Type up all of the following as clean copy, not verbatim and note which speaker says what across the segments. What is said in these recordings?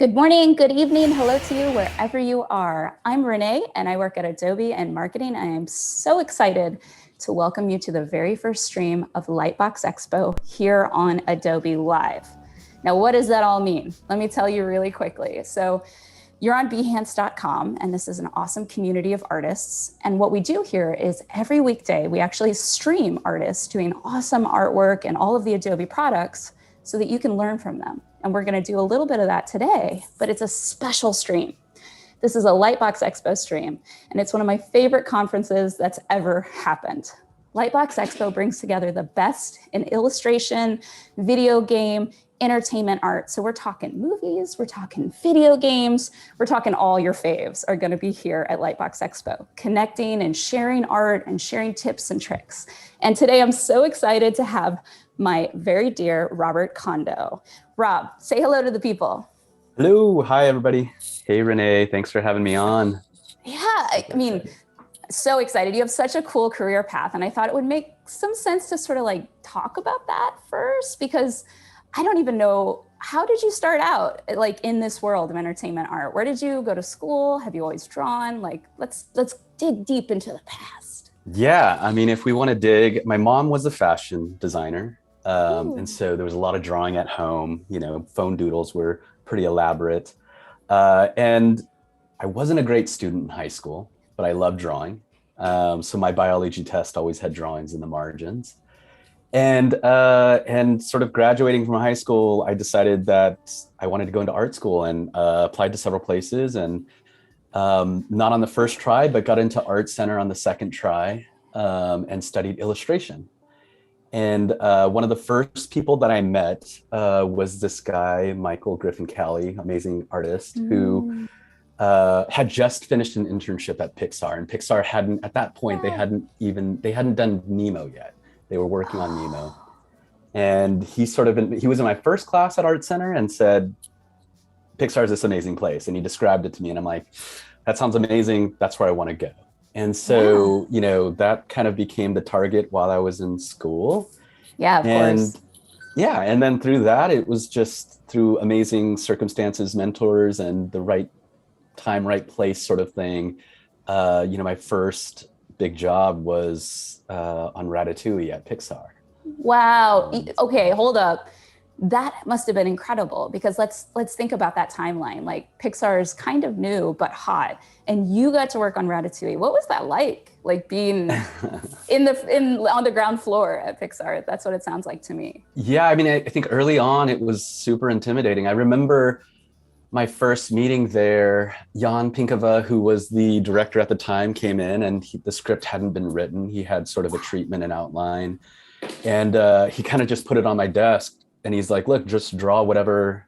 Speaker 1: Good morning, good evening, hello to you wherever you are. I'm Renee and I work at Adobe and marketing. I am so excited to welcome you to the very first stream of Lightbox Expo here on Adobe Live. Now, what does that all mean? Let me tell you really quickly. So you're on behance.com and this is an awesome community of artists. And what we do here is every weekday, we actually stream artists doing awesome artwork and all of the Adobe products so that you can learn from them. And we're gonna do a little bit of that today, but it's a special stream. This is a Lightbox Expo stream, and it's one of my favorite conferences that's ever happened. Lightbox Expo brings together the best in illustration, video game, entertainment art. So we're talking movies, we're talking video games, we're talking all your faves are gonna be here at Lightbox Expo, connecting and sharing art and sharing tips and tricks. And today I'm so excited to have my very dear Robert Kondo. Rob, say hello to the people.
Speaker 2: Hello, hi everybody. Hey Renee, thanks for having me on.
Speaker 1: Yeah, I mean, so excited. You have such a cool career path, and I thought it would make some sense to sort of like talk about that first, because I don't even know, how did you start out like in this world of entertainment art? Where did you go to school? Have you always drawn? Like, let's dig deep into the past.
Speaker 2: Yeah, I mean, if we want to dig, my mom was a fashion designer. And so there was a lot of drawing at home, you know, phone doodles were pretty elaborate. And I wasn't a great student in high school, but I loved drawing. So my biology test always had drawings in the margins. And sort of graduating from high school, I decided that I wanted to go into art school and applied to several places, and not on the first try, but got into Art Center on the second try and studied illustration. And one of the first people that I met was this guy, Michael Griffin Calley, amazing artist, who had just finished an internship at Pixar. And Pixar hadn't, at that point, they hadn't done Nemo yet. They were working on Nemo. And he was in my first class at Art Center and said, Pixar is this amazing place. And he described it to me. And I'm like, that sounds amazing. That's where I want to go. And so, you know, that kind of became the target while I was in school.
Speaker 1: Yeah, of course.
Speaker 2: Yeah, and then through that, it was just through amazing circumstances, mentors, and the right time, right place sort of thing. You know, my first big job was on Ratatouille at Pixar.
Speaker 1: Wow. Okay, hold up. That must have been incredible, because let's think about that timeline. Like, Pixar is kind of new but hot, and you got to work on Ratatouille. What was that like being on the ground floor at Pixar? That's what it sounds like to me.
Speaker 2: Yeah, I mean, I think early on it was super intimidating. I remember my first meeting there. Jan Pinkava, who was the director at the time, came in, and the script hadn't been written. He had sort of a treatment and outline, and he kind of just put it on my desk. And he's like, look, just draw whatever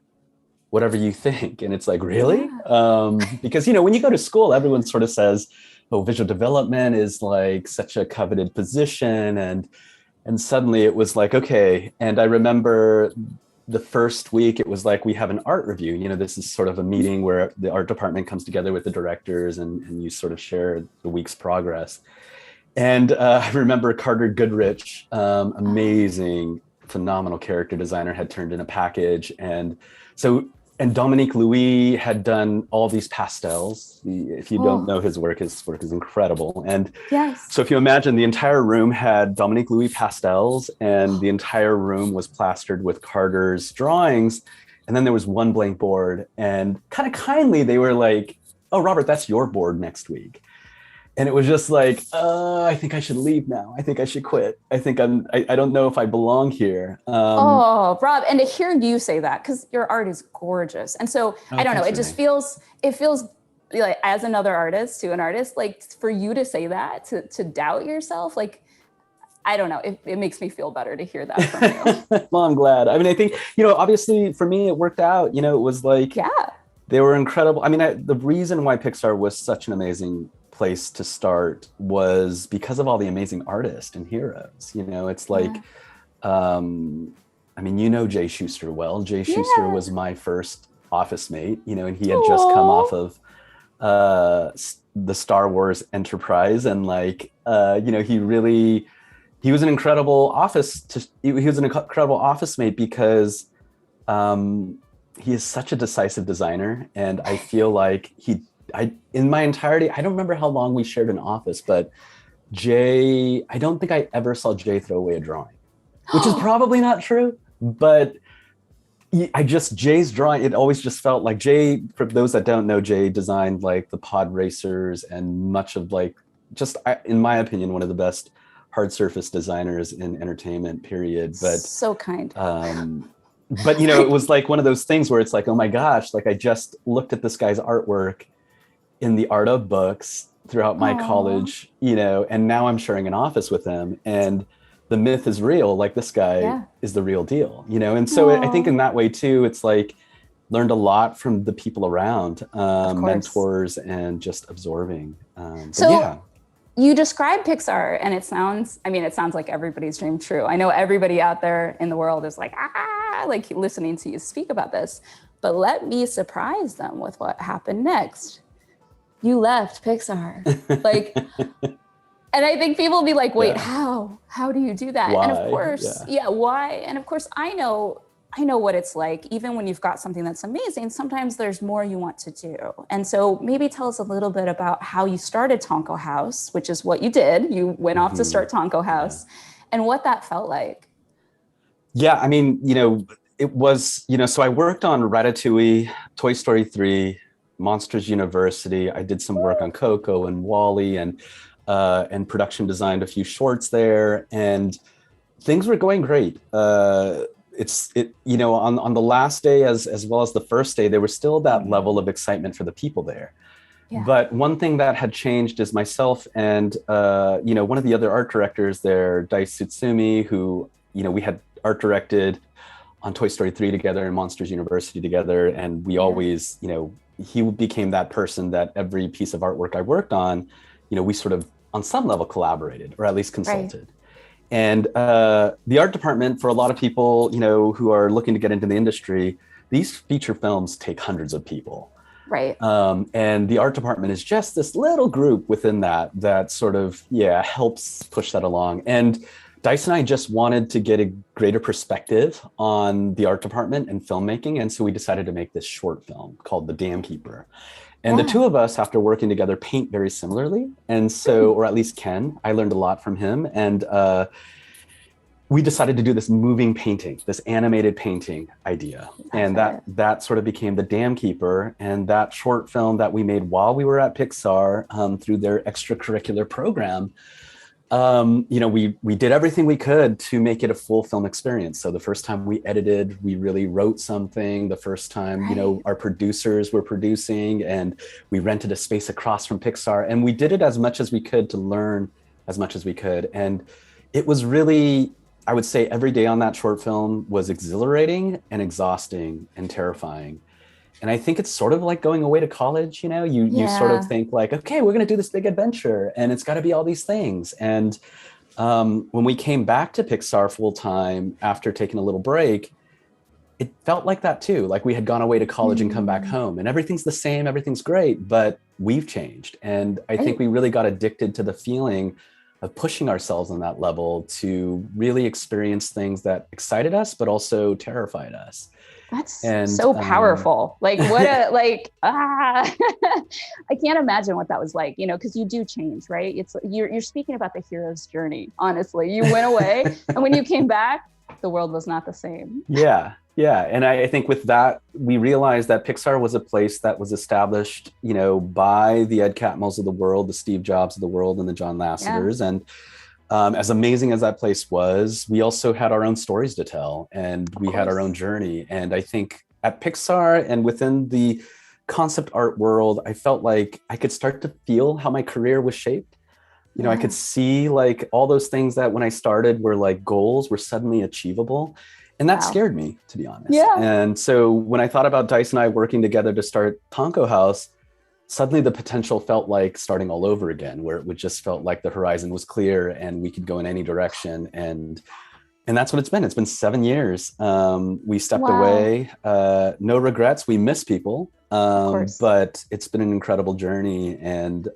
Speaker 2: you think. And it's like, really? Yeah. Because, you know, when you go to school, everyone sort of says, oh, visual development is like such a coveted position. And suddenly it was like, okay. And I remember the first week, it was like, we have an art review. You know, this is sort of a meeting where the art department comes together with the directors and you sort of share the week's progress. And I remember Carter Goodrich, amazing, phenomenal character designer, had turned in a package. And Dominique Louis had done all these pastels. If you don't know his work is incredible. And
Speaker 1: yes.
Speaker 2: So if you imagine, the entire room had Dominique Louis pastels, and the entire room was plastered with Carter's drawings. And then there was one blank board, and kind of kindly, they were like, oh, Robert, that's your board next week. And it was just like, I think I should leave now. I think I should quit. I think I don't know if I belong here.
Speaker 1: Oh, Rob, and to hear you say that, because your art is gorgeous. And so, I don't know, it just feels like, as another artist to an artist, like, for you to say that, to doubt yourself, like, I don't know, it makes me feel better to hear that from you.
Speaker 2: Well, I'm glad. I mean, I think, you know, obviously for me, it worked out. You know, it was like,
Speaker 1: yeah,
Speaker 2: they were incredible. I mean, the reason why Pixar was such an amazing place to start was because of all the amazing artists and heroes. You know, it's like, I mean, you know Jay Schuster well. Jay Schuster was my first office mate, you know, and he had just come off of the Star Wars Enterprise, and like, you know, he was an incredible office mate because he is such a decisive designer, and I feel like in my entirety, I don't remember how long we shared an office, but Jay, I don't think I ever saw Jay throw away a drawing, which is probably not true, but Jay's drawing, it always just felt like Jay, for those that don't know, Jay designed like the pod racers and much of like, in my opinion, one of the best hard surface designers in entertainment, period. But
Speaker 1: so kind.
Speaker 2: But it was like one of those things where it's like, oh my gosh, like I just looked at this guy's artwork in the art of books throughout my college, and now I'm sharing an office with him, and the myth is real. Like this guy is the real deal, and so I think in that way too, it's like learned a lot from the people around, mentors, and just absorbing.
Speaker 1: You describe Pixar and it sounds like everybody's dream true. I know everybody out there in the world is like, like listening to you speak about this, but let me surprise them with what happened next. You left Pixar. Like, and I think people will be like, wait, how do you do that?
Speaker 2: Why?
Speaker 1: And of course, why? And of course, I know what it's like. Even when you've got something that's amazing, sometimes there's more you want to do. And so maybe tell us a little bit about how you started Tonko House, which is what you did. You went off to start Tonko House, and what that felt like.
Speaker 2: Yeah, I mean, it was, so I worked on Ratatouille, Toy Story 3, Monsters University. I did some work on Coco and Wall-E, and production designed a few shorts there, and things were going great. On the last day as well as the first day, there was still that level of excitement for the people there. Yeah. But one thing that had changed is myself and one of the other art directors there, Dice Tsutsumi, who we had art directed on Toy Story 3 together and Monsters University together, and we always he became that person that every piece of artwork I worked on, we sort of on some level collaborated, or at least consulted. Right. And the art department, for a lot of people, who are looking to get into the industry, these feature films take hundreds of people.
Speaker 1: Right.
Speaker 2: And the art department is just this little group within that sort of, helps push that along. And Dice and I just wanted to get a greater perspective on the art department and filmmaking. And so we decided to make this short film called The Dam Keeper. And the two of us, after working together, paint very similarly. And so, or at least Ken, I learned a lot from him. And we decided to do this moving painting, this animated painting idea. And that sort of became The Dam Keeper. And that short film that we made while we were at Pixar through their extracurricular program, we did everything we could to make it a full film experience. So the first time we edited, we really wrote something. The first time, our producers were producing, and we rented a space across from Pixar, and we did it as much as we could to learn as much as we could. And it was really, I would say every day on that short film was exhilarating and exhausting and terrifying. And I think it's sort of like going away to college, you sort of think like, okay, we're going to do this big adventure and it's got to be all these things. And when we came back to Pixar full time after taking a little break, it felt like that too. Like we had gone away to college and come back home, and everything's the same, everything's great, but we've changed. And I think we really got addicted to the feeling of pushing ourselves on that level to really experience things that excited us, but also terrified us.
Speaker 1: That's so powerful. Like what I can't imagine what that was like, because you do change, right? It's you're speaking about the hero's journey. Honestly, you went away and when you came back, the world was not the same.
Speaker 2: Yeah. And I think with that, we realized that Pixar was a place that was established, by the Ed Catmulls of the world, the Steve Jobs of the world, and the John Lasseters. Yeah. And as amazing as that place was, we also had our own stories to tell, and we had our own journey. And I think at Pixar and within the concept art world, I felt like I could start to feel how my career was shaped. I could see like all those things that when I started were like goals were suddenly achievable. And that scared me, to be honest. Yeah. And so when I thought about Dice and I working together to start Tonko House, suddenly the potential felt like starting all over again, where it would just felt like the horizon was clear and we could go in any direction. And that's what it's been. It's been 7 years. We stepped away, no regrets. We miss people, but it's been an incredible journey. And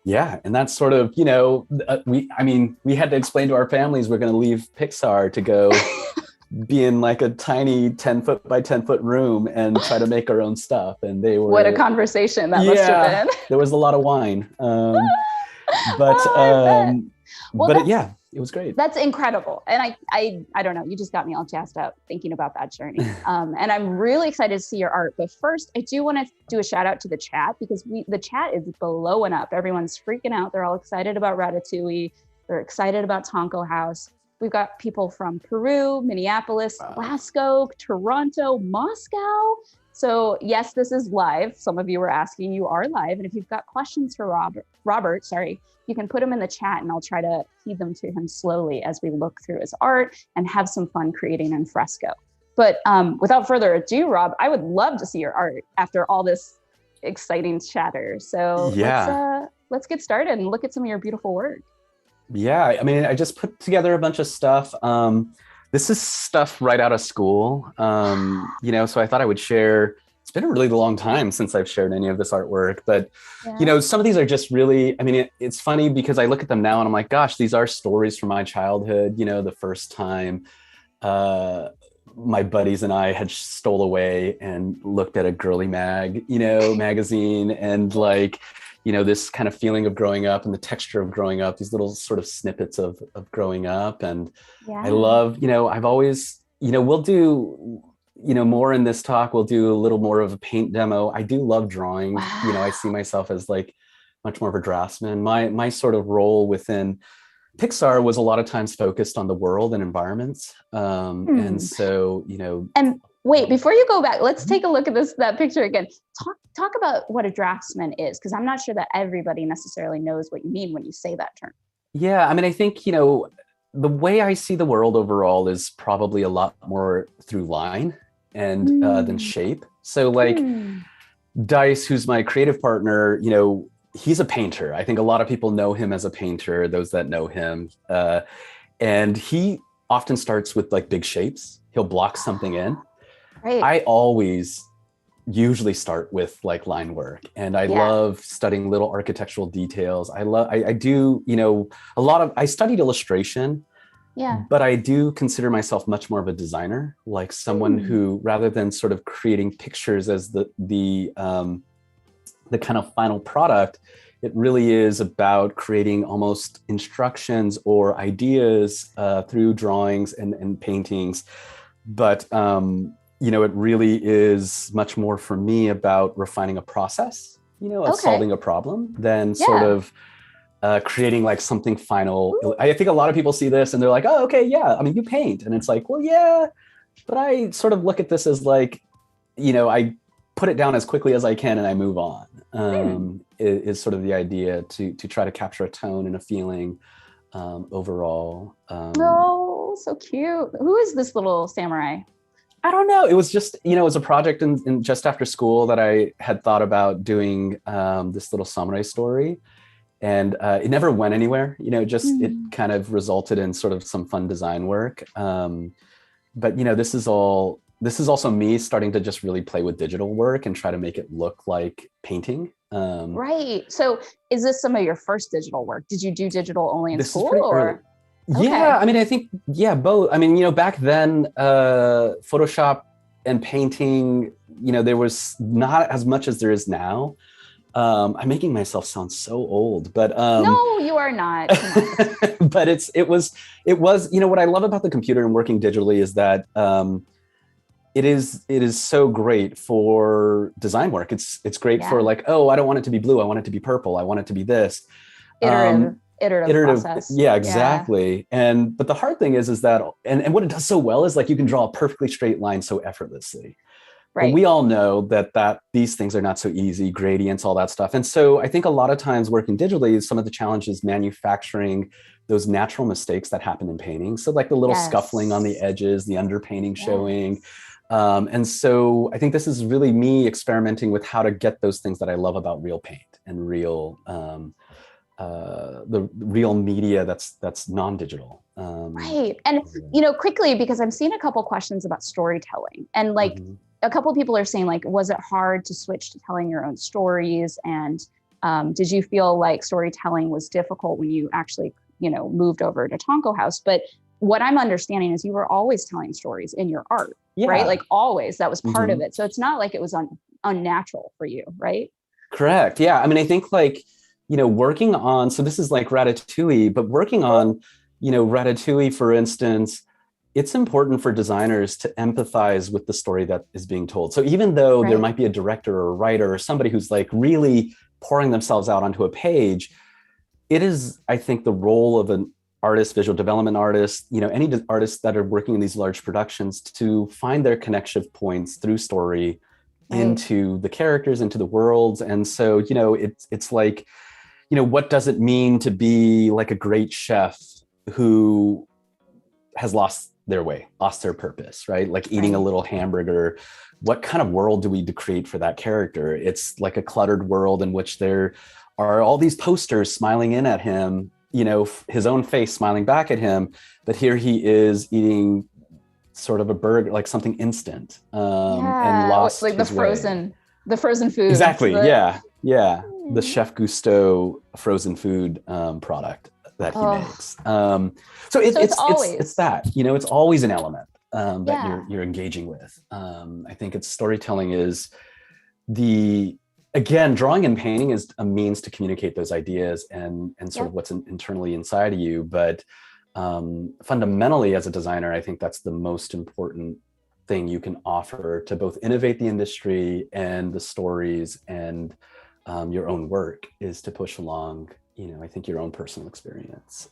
Speaker 2: and that's sort of, we had to explain to our families we're going to leave Pixar to go be in like a tiny 10 foot by 10 foot room and try to make our own stuff. And they were,
Speaker 1: What a conversation that must have been.
Speaker 2: there was a lot of wine. But
Speaker 1: Well,
Speaker 2: yeah, it was great.
Speaker 1: That's incredible. And I don't know, you just got me all jazzed up thinking about that journey. And I'm really excited to see your art. But first, I do want to do a shout out to the chat, because the chat is blowing up. Everyone's freaking out. They're all excited about Ratatouille. They're excited about Tonko House. We've got people from Peru, Minneapolis, Glasgow, Toronto, Moscow. So yes, this is live. Some of you were asking, you are live. And if you've got questions for Robert, you can put them in the chat and I'll try to feed them to him slowly as we look through his art and have some fun creating in Fresco. But without further ado, Rob, I would love to see your art after all this exciting chatter. So yeah, let's get started and look at some of your beautiful work.
Speaker 2: Yeah, I mean, I just put together a bunch of stuff. This is stuff right out of school, you know, so I thought I would share. It's been a really long time since I've shared any of this artwork, but, you know, some of these are just really, I mean, it's funny because I look at them now and I'm like, gosh, these are stories from my childhood. You know, the first time my buddies and I had stole away and looked at a girly magazine, and like, you know, this kind of feeling of growing up and the texture of growing up, these little sort of snippets of growing up. And I love, you know, I've always, you know, we'll do, you know, more in this talk, we'll do a little more of a paint demo. I do love drawing. You know, I see myself as like much more of a draftsman. My sort of role within Pixar was a lot of times focused on the world and environments. And so, you know. And
Speaker 1: wait, before you go back, let's take a look at that picture again. Talk about what a draftsman is, because I'm not sure that everybody necessarily knows what you mean when you say that term.
Speaker 2: Yeah, I mean, I think, you know, the way I see the world overall is probably a lot more through line and than shape. So like Dice, who's my creative partner, you know, he's a painter. I think a lot of people know him as a painter, those that know him. And he often starts with like big shapes. He'll block something in.
Speaker 1: Right.
Speaker 2: I always usually start with like line work, and I love studying little architectural details. I do, you know, I studied illustration, but I do consider myself much more of a designer, like someone who, rather than sort of creating pictures as the kind of final product, it really is about creating almost instructions or ideas through drawings and paintings. But you know, it really is much more for me about refining a process, you know, of solving a problem than sort of creating like something final. I think a lot of people see this and they're like, oh, okay, yeah. I mean, you paint. And it's like, well, yeah, but I sort of look at this as like, you know, I put it down as quickly as I can and I move on. Is sort of the idea to try to capture a tone and a feeling overall.
Speaker 1: Oh, so cute. Who is this little samurai?
Speaker 2: I don't know. It was just, you know, it was a project in just after school that I had thought about doing this little samurai story, and it never went anywhere. You know, it kind of resulted in sort of some fun design work. But you know, this is also me starting to just really play with digital work and try to make it look like painting.
Speaker 1: Right. So, is this some of your first digital work? Did you do digital only in school, or?
Speaker 2: Early. Yeah, I mean, I think, both. I mean, you know, back then, Photoshop and painting, you know, there was not as much as there is now. I'm making myself sound so old, but
Speaker 1: no, you are not.
Speaker 2: But it was, you know, what I love about the computer and working digitally is that it is so great for design work. It's great for like, oh, I don't want it to be blue. I want it to be purple. I want it to be this. Iterative process. Yeah, exactly. But the hard thing is that, and what it does so well is like you can draw a perfectly straight line so effortlessly. Right. But we all know that these things are not so easy, gradients, all that stuff. And so I think a lot of times working digitally, some of the challenges manufacturing those natural mistakes that happen in painting. So like the little scuffling on the edges, the underpainting showing. And so I think this is really me experimenting with how to get those things that I love about real paint and real the real media that's non-digital.
Speaker 1: Right. And, you know, quickly, because I'm seeing a couple questions about storytelling, and like a couple of people are saying, like, was it hard to switch to telling your own stories? And did you feel like storytelling was difficult when you actually, you know, moved over to Tonko House? But what I'm understanding is you were always telling stories in your art, right? Like always, that was part of it. So it's not like it was unnatural for you, right?
Speaker 2: Correct. Yeah. I mean, I think like, working on, so this is like Ratatouille, but working on, Ratatouille, for instance, it's important for designers to empathize with the story that is being told. So even though there might be a director or a writer or somebody who's like really pouring themselves out onto a page, it is, I think, the role of an artist, visual development artist, any artists that are working in these large productions to find their connection points through story into the characters, into the worlds. And so, it's like, what does it mean to be like a great chef who has lost their way, lost their purpose, right? Like eating a little hamburger. What kind of world do we create for that character? It's like a cluttered world in which there are all these posters smiling in at him, his own face smiling back at him. But here he is eating sort of a burger, like something instant, and lost
Speaker 1: like the frozen food.
Speaker 2: Exactly. Yeah. The Chef Gusteau frozen food product that he makes. So it's that, it's always an element that you're engaging with. I think storytelling is again, drawing and painting is a means to communicate those ideas and sort of what's internally inside of you. But fundamentally, as a designer, I think that's the most important thing you can offer to both innovate the industry and the stories and your own work, is to push along, I think, your own personal experience.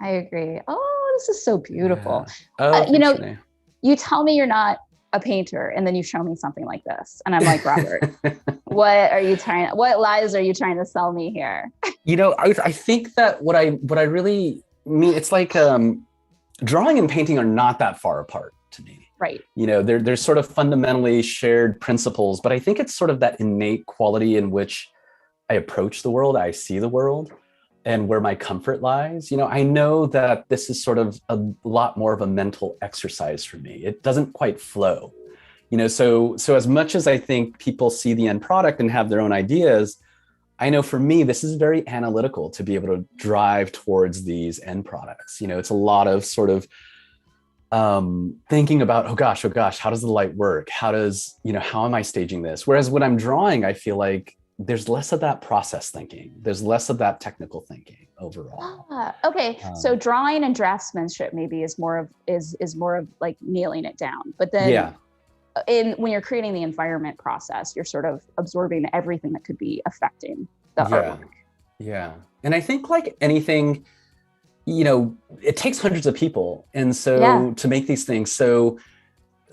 Speaker 1: I agree. Oh, this is so beautiful.
Speaker 2: Yeah. Renee.
Speaker 1: You tell me you're not a painter, and then you show me something like this, and I'm like, Robert, what lies are you trying to sell me here?
Speaker 2: I think that what I really mean, it's like drawing and painting are not that far apart to me.
Speaker 1: Right.
Speaker 2: There's sort of fundamentally shared principles, but I think it's sort of that innate quality in which I approach the world, I see the world, and where my comfort lies. I know that this is sort of a lot more of a mental exercise for me. It doesn't quite flow. So as much as I think people see the end product and have their own ideas, I know for me, this is very analytical to be able to drive towards these end products. It's a lot of sort of thinking about, oh gosh, how does the light work? How am I staging this? Whereas when I'm drawing, I feel like there's less of that process thinking. There's less of that technical thinking overall.
Speaker 1: Okay. So drawing and draftsmanship maybe is more of like nailing it down. But then when you're creating the environment process, you're sort of absorbing everything that could be affecting the artwork.
Speaker 2: Yeah. And I think like anything, it takes hundreds of people. And so to make these things, so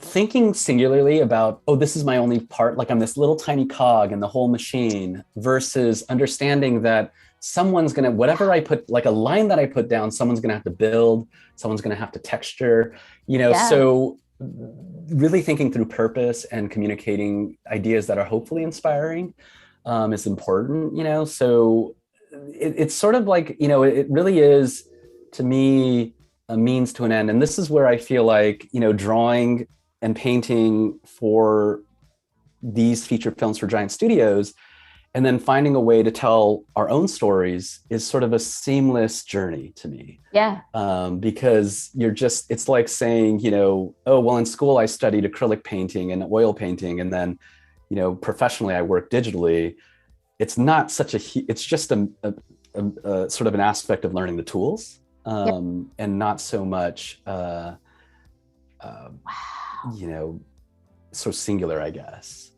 Speaker 2: thinking singularly about, oh, this is my only part, like I'm this little tiny cog in the whole machine, versus understanding that someone's going to, whatever I put, like a line that I put down, someone's going to have to build, someone's going to have to texture, so really thinking through purpose and communicating ideas that are hopefully inspiring is important, so it's sort of like, it really is, to me, a means to an end. And this is where I feel like, drawing and painting for these feature films for giant studios, and then finding a way to tell our own stories, is sort of a seamless journey to me. Because it's like saying, oh, well, in school I studied acrylic painting and oil painting, and then, professionally I work digitally. It's not such it's just a sort of an aspect of learning the tools. And not so much, so singular, I guess.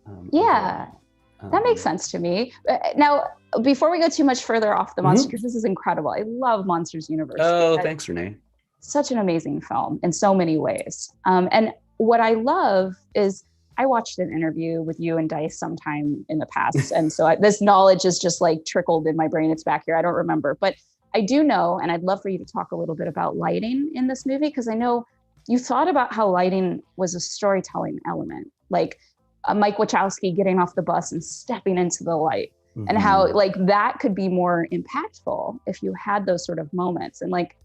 Speaker 1: That makes sense to me. Now, before we go too much further off the monster, because this is incredible. I love Monsters University.
Speaker 2: Oh, thanks, Renee.
Speaker 1: Such an amazing film in so many ways. And what I love is I watched an interview with you and Dice sometime in the past. And so this knowledge is just like trickled in my brain. It's back here. I don't remember, but I do know, and I'd love for you to talk a little bit about lighting in this movie, because I know you thought about how lighting was a storytelling element, like Mike Wachowski getting off the bus and stepping into the light, and how like that could be more impactful if you had those sort of moments. And like,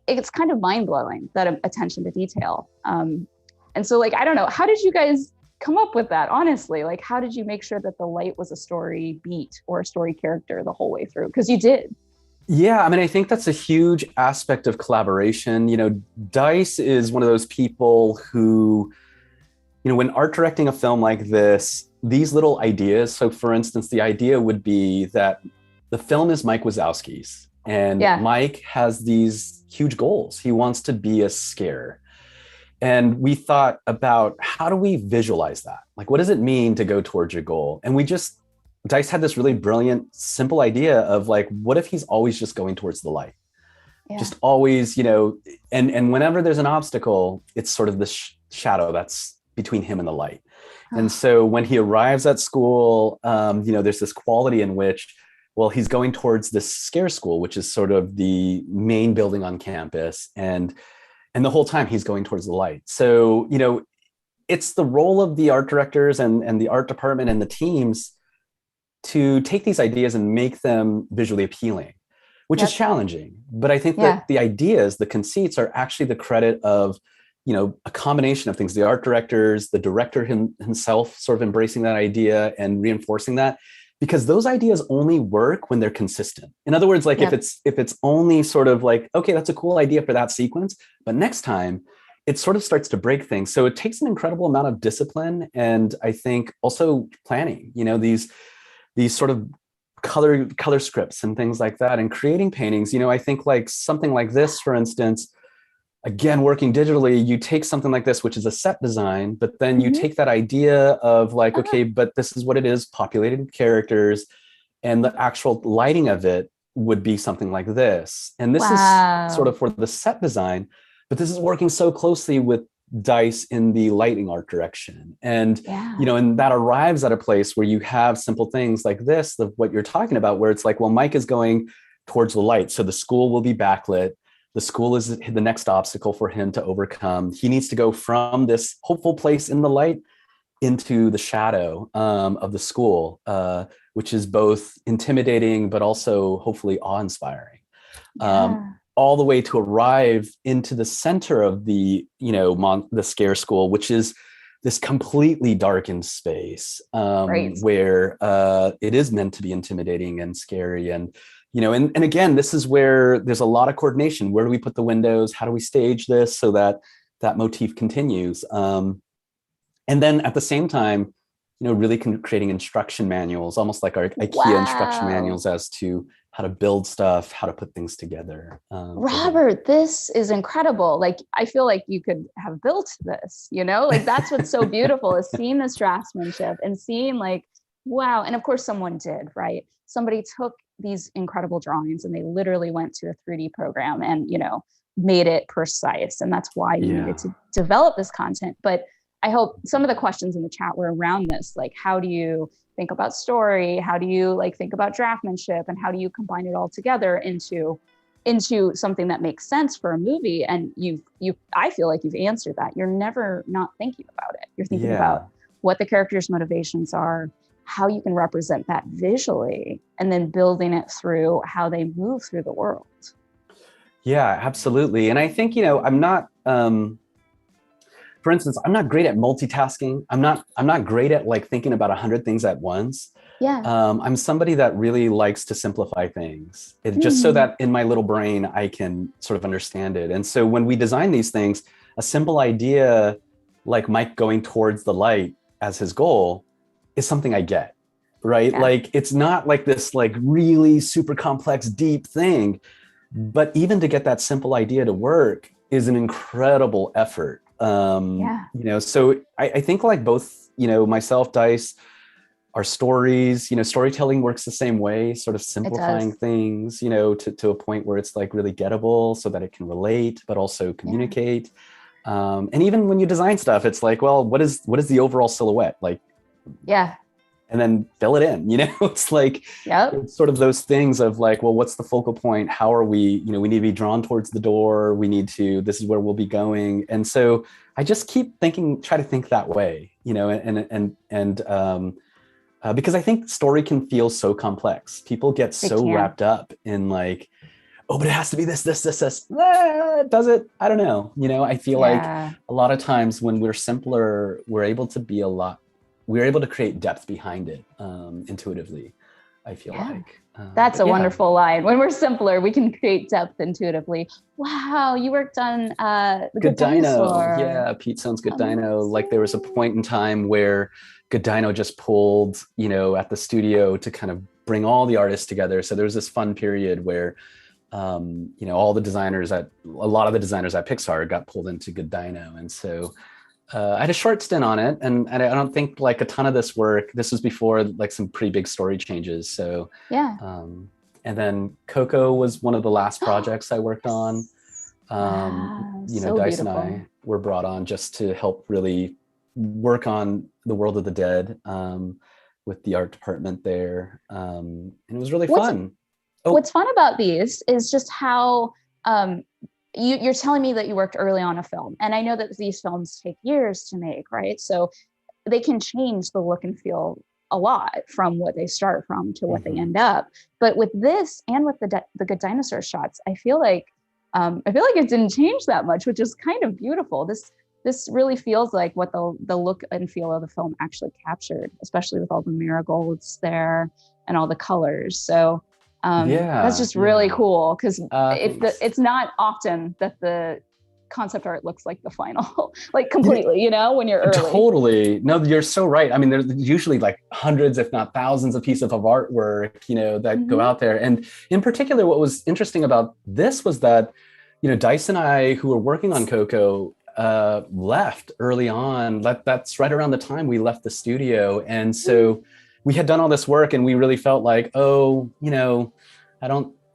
Speaker 1: it's kind of mind blowing, that attention to detail. And so like, I don't know, how did you guys come up with that? Honestly, like, how did you make sure that the light was a story beat or a story character the whole way through? Because you did.
Speaker 2: Yeah, I mean, I think that's a huge aspect of collaboration. Dice is one of those people who, when art directing a film like this, these little ideas. So, for instance, the idea would be that the film is Mike Wazowski's, and
Speaker 1: Yeah.
Speaker 2: Mike has these huge goals. He wants to be a scare. And we thought about how do we visualize that? Like, what does it mean to go towards your goal? And Dice had this really brilliant, simple idea of like, what if he's always just going towards the light?
Speaker 1: Yeah.
Speaker 2: Just always, and whenever there's an obstacle, it's sort of this shadow that's between him and the light. And so when he arrives at school, there's this quality in which, well, he's going towards this scare school, which is sort of the main building on campus. And the whole time he's going towards the light. So, it's the role of the art directors and the art department and the teams to take these ideas and make them visually appealing, which is challenging. But I think that the ideas, the conceits are actually the credit of, a combination of things, the art directors, the director himself sort of embracing that idea and reinforcing that, because those ideas only work when they're consistent. In other words, like if it's only sort of like, okay, that's a cool idea for that sequence, but next time it sort of starts to break things. So it takes an incredible amount of discipline. And I think also planning, these sort of color scripts and things like that, and creating paintings. I think like something like this, for instance, again, working digitally, you take something like this, which is a set design, but then you take that idea of like, okay, but this is what it is, populated with characters, and the actual lighting of it would be something like this. And this is sort of for the set design, but this is working so closely with Dice in the lighting art direction. And, and that arrives at a place where you have simple things like this, what you're talking about, where it's like, well, Mike is going towards the light. So the school will be backlit. The school is the next obstacle for him to overcome. He needs to go from this hopeful place in the light into the shadow of the school, which is both intimidating, but also hopefully awe-inspiring. All the way to arrive into the center of the, the scare school, which is this completely darkened space where it is meant to be intimidating and scary. And and again, this is where there's a lot of coordination. Where do we put the windows? How do we stage this so that that motif continues? And then at the same time, really creating instruction manuals, almost like our IKEA instruction manuals as to how to build stuff, how to put things together.
Speaker 1: Robert, this is incredible. Like, I feel like you could have built this, like that's what's so beautiful is seeing this draftsmanship and seeing like, wow. And of course someone did, right? Somebody took these incredible drawings and they literally went to a 3D program and, made it precise. And that's why you needed to develop this content. But I hope some of the questions in the chat were around this, like, how do you think about story? How do you like think about draftsmanship, and how do you combine it all together into something that makes sense for a movie? And I feel like you've answered that. You're never not thinking about it. You're thinking about what the characters' motivations are, how you can represent that visually, and then building it through how they move through the world.
Speaker 2: Yeah, absolutely. And I think, I'm not, for instance, I'm not great at multitasking. I'm not great at like thinking about 100 things at once. I'm somebody that really likes to simplify things, just so that in my little brain, I can sort of understand it. And so when we design these things, a simple idea like Mike going towards the light as his goal is something I get, right? Like, it's not like this like really super complex, deep thing, but even to get that simple idea to work is an incredible effort. So I think like both, myself, Dice, our stories, storytelling works the same way, sort of simplifying things, to a point where it's like really gettable so that it can relate, but also communicate. And even when you design stuff, it's like, well, what is the overall silhouette? Like, and then fill it in, it's like, it's sort of those things of like, well, what's the focal point? How are we, we need to be drawn towards the door. This is where we'll be going. And so I just keep try to think that way, because I think story can feel so complex. People get so wrapped up in like, oh, but it has to be this. Does it? I don't know. I feel like a lot of times when we're simpler, we're able to create depth behind it intuitively. I feel
Speaker 1: Yeah.
Speaker 2: like.
Speaker 1: That's a
Speaker 2: Yeah.
Speaker 1: wonderful line. When we're simpler, we can create depth intuitively. Wow, you worked on The
Speaker 2: Good
Speaker 1: Good
Speaker 2: Dino.
Speaker 1: Dinosaur.
Speaker 2: Yeah, Pete Sohn's Good Dino. Like there was a
Speaker 1: Amazing.
Speaker 2: point in time where Good Dino just pulled, at the studio to kind of bring all the artists together. So there was this fun period where, all the designers a lot of the designers at Pixar got pulled into Good Dino. And so I had a short stint on it, and I don't think like a ton of this work. This was before like some pretty big story changes. So,
Speaker 1: Yeah.
Speaker 2: and then Coco was one of the last projects I worked on.
Speaker 1: Wow, so
Speaker 2: Dice and
Speaker 1: beautiful.
Speaker 2: I were brought on just to help really work on the World of the Dead with the art department there, and it was really
Speaker 1: What's
Speaker 2: fun. Oh,
Speaker 1: What's fun about these is just how um, you're telling me that you worked early on a film, and I know that these films take years to make, right? So they can change the look and feel a lot from what they start from to what they end up. But with this and with the Good Dinosaur shots, I feel like it didn't change that much, which is kind of beautiful. This really feels like what the look and feel of the film actually captured, especially with all the marigolds there and all the colors. So that's just really cool, because it's not often that the concept art looks like the final, like completely, when you're early.
Speaker 2: Totally. No, you're so right. I mean, there's usually like hundreds, if not thousands of pieces of artwork, that go out there. And in particular, what was interesting about this was that, Dice and I, who were working on Coco, left early on. That's right around the time we left the studio. And so we had done all this work and we really felt like, I don't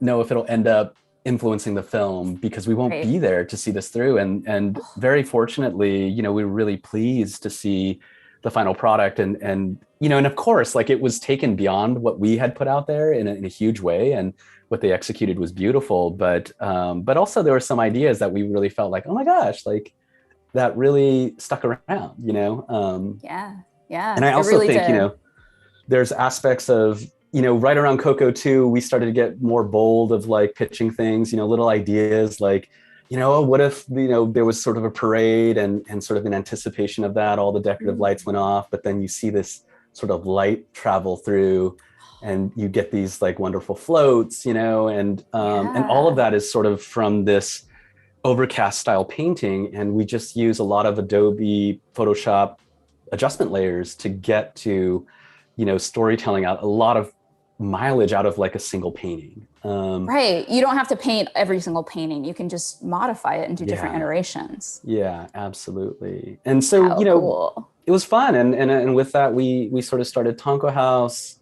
Speaker 2: know if it'll end up influencing the film because we won't be there to see this through. And very fortunately, we were really pleased to see the final product. And of course, like it was taken beyond what we had put out there in a huge way. And what they executed was beautiful. But also there were some ideas that we really felt like, oh my gosh, like that really stuck around,
Speaker 1: Yeah.
Speaker 2: And I also really think, there's aspects of, right around Coco 2, we started to get more bold of like pitching things, little ideas like, what if, there was sort of a parade and sort of in anticipation of that, all the decorative lights went off, but then you see this sort of light travel through and you get these like wonderful floats, and all of that is sort of from this overcast style painting. And we just use a lot of Adobe Photoshop adjustment layers to get to, storytelling out a lot of mileage out of like a single painting.
Speaker 1: Right. You don't have to paint every single painting. You can just modify it into different iterations.
Speaker 2: Yeah, absolutely. And so,
Speaker 1: cool.
Speaker 2: It was fun. And with that, we sort of started Tonko House.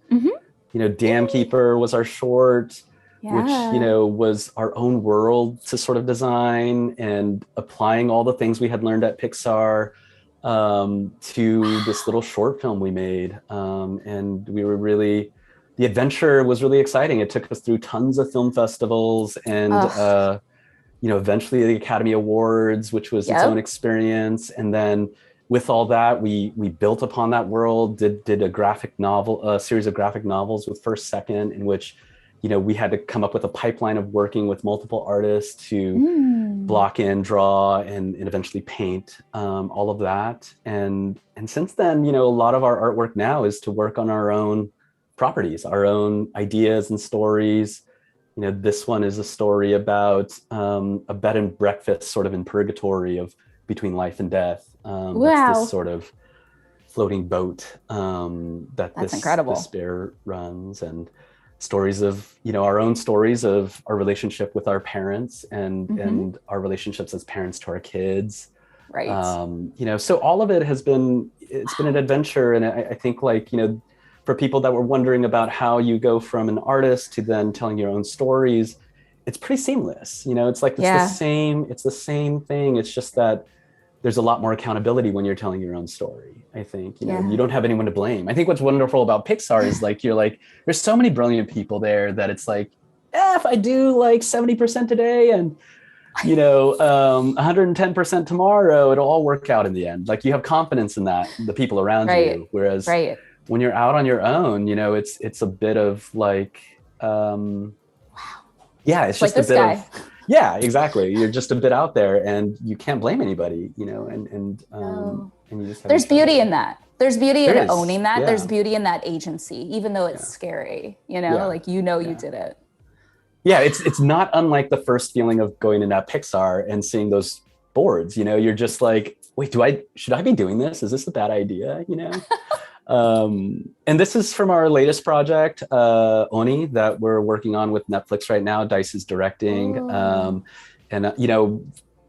Speaker 2: Dam Keeper was our short, which, was our own world to sort of design and applying all the things we had learned at Pixar to this little short film we made. And we were really, the adventure was really exciting. It took us through tons of film festivals and, eventually the Academy Awards, which was its own experience. And then with all that, we built upon that world, did a series of graphic novels with First Second, in which, we had to come up with a pipeline of working with multiple artists to block in, draw, and eventually paint all of that. And since then, a lot of our artwork now is to work on our own properties, our own ideas and stories. This one is a story about a bed and breakfast sort of in purgatory of between life and death. That's this sort of floating boat that's incredible. This bear runs, and stories of, our own stories of our relationship with our parents and our relationships as parents to our kids.
Speaker 1: Right.
Speaker 2: So all of it it's been an adventure. And I think like, for people that were wondering about how you go from an artist to then telling your own stories, it's pretty seamless. It's like, it's the same thing. It's just that there's a lot more accountability when you're telling your own story. I think, you don't have anyone to blame. I think what's wonderful about Pixar is like, you're like, there's so many brilliant people there that it's like, if I do like 70% today and, 110% tomorrow, it'll all work out in the end. Like you have confidence in that, the people around you. Whereas when you're out on your own, it's a bit of like, it's just like a bit of, exactly. You're just a bit out there and you can't blame anybody, and you just have
Speaker 1: There's
Speaker 2: each other.
Speaker 1: beauty in that. There's beauty
Speaker 2: There
Speaker 1: in
Speaker 2: is,
Speaker 1: owning that.
Speaker 2: yeah.
Speaker 1: There's beauty in that agency, even though it's scary, you know, like, you know, you did it.
Speaker 2: Yeah, it's not unlike the first feeling of going into Pixar and seeing those boards. You know, you're just like, wait, should I be doing this? Is this a bad idea? You know. And this is from our latest project, Oni, that we're working on with Netflix right now. Dice is directing, and you know,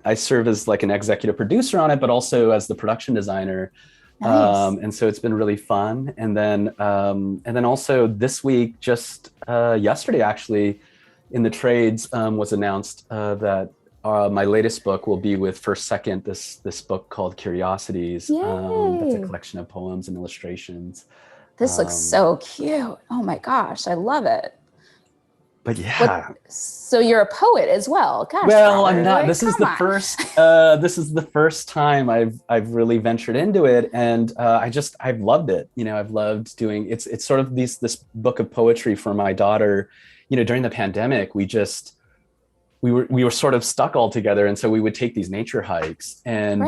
Speaker 2: I serve as like an executive producer on it, but also as the production designer.
Speaker 1: Nice.
Speaker 2: And so it's been really fun. And then also this week, just yesterday actually, in the trades was announced that my latest book will be with First Second, this book called Curiosities. That's a collection of poems and illustrations.
Speaker 1: This looks so cute. Oh my gosh, I love it.
Speaker 2: But yeah.
Speaker 1: So you're a poet as well. Gosh,
Speaker 2: well,
Speaker 1: Robert,
Speaker 2: I'm not.
Speaker 1: like,
Speaker 2: this is the first. This is the first time I've really ventured into it, and I've loved it. You know, I've loved doing. It's sort of this book of poetry for my daughter. You know, during the pandemic, we were sort of stuck all together, and so we would take these nature hikes, and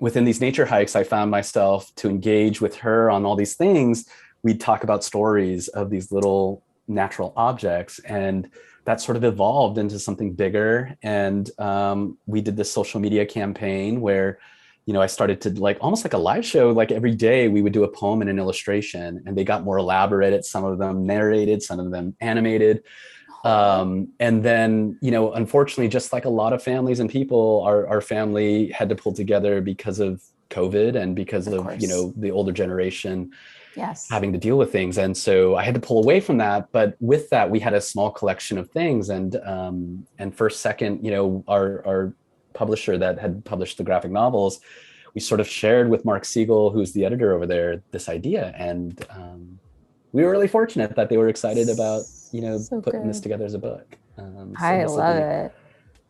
Speaker 2: within these nature hikes, I found myself to engage with her on all these things. We'd talk about stories of these little natural objects, and that sort of evolved into something bigger. And we did this social media campaign where, you know, I started to like almost like a live show. Like every day we would do a poem and an illustration, and they got more elaborate. Some of them narrated, some of them animated. And then, you know, unfortunately, just like a lot of families and people, our family had to pull together because of COVID and because of you know, the older generation having to deal with things. And so I had to pull away from that. But with that, we had a small collection of things. And First Second, you know, our publisher that had published the graphic novels, we sort of shared with Mark Siegel, who's the editor over there, this idea. And we were really fortunate that they were excited about, you know, putting this together as a book.
Speaker 1: I love it.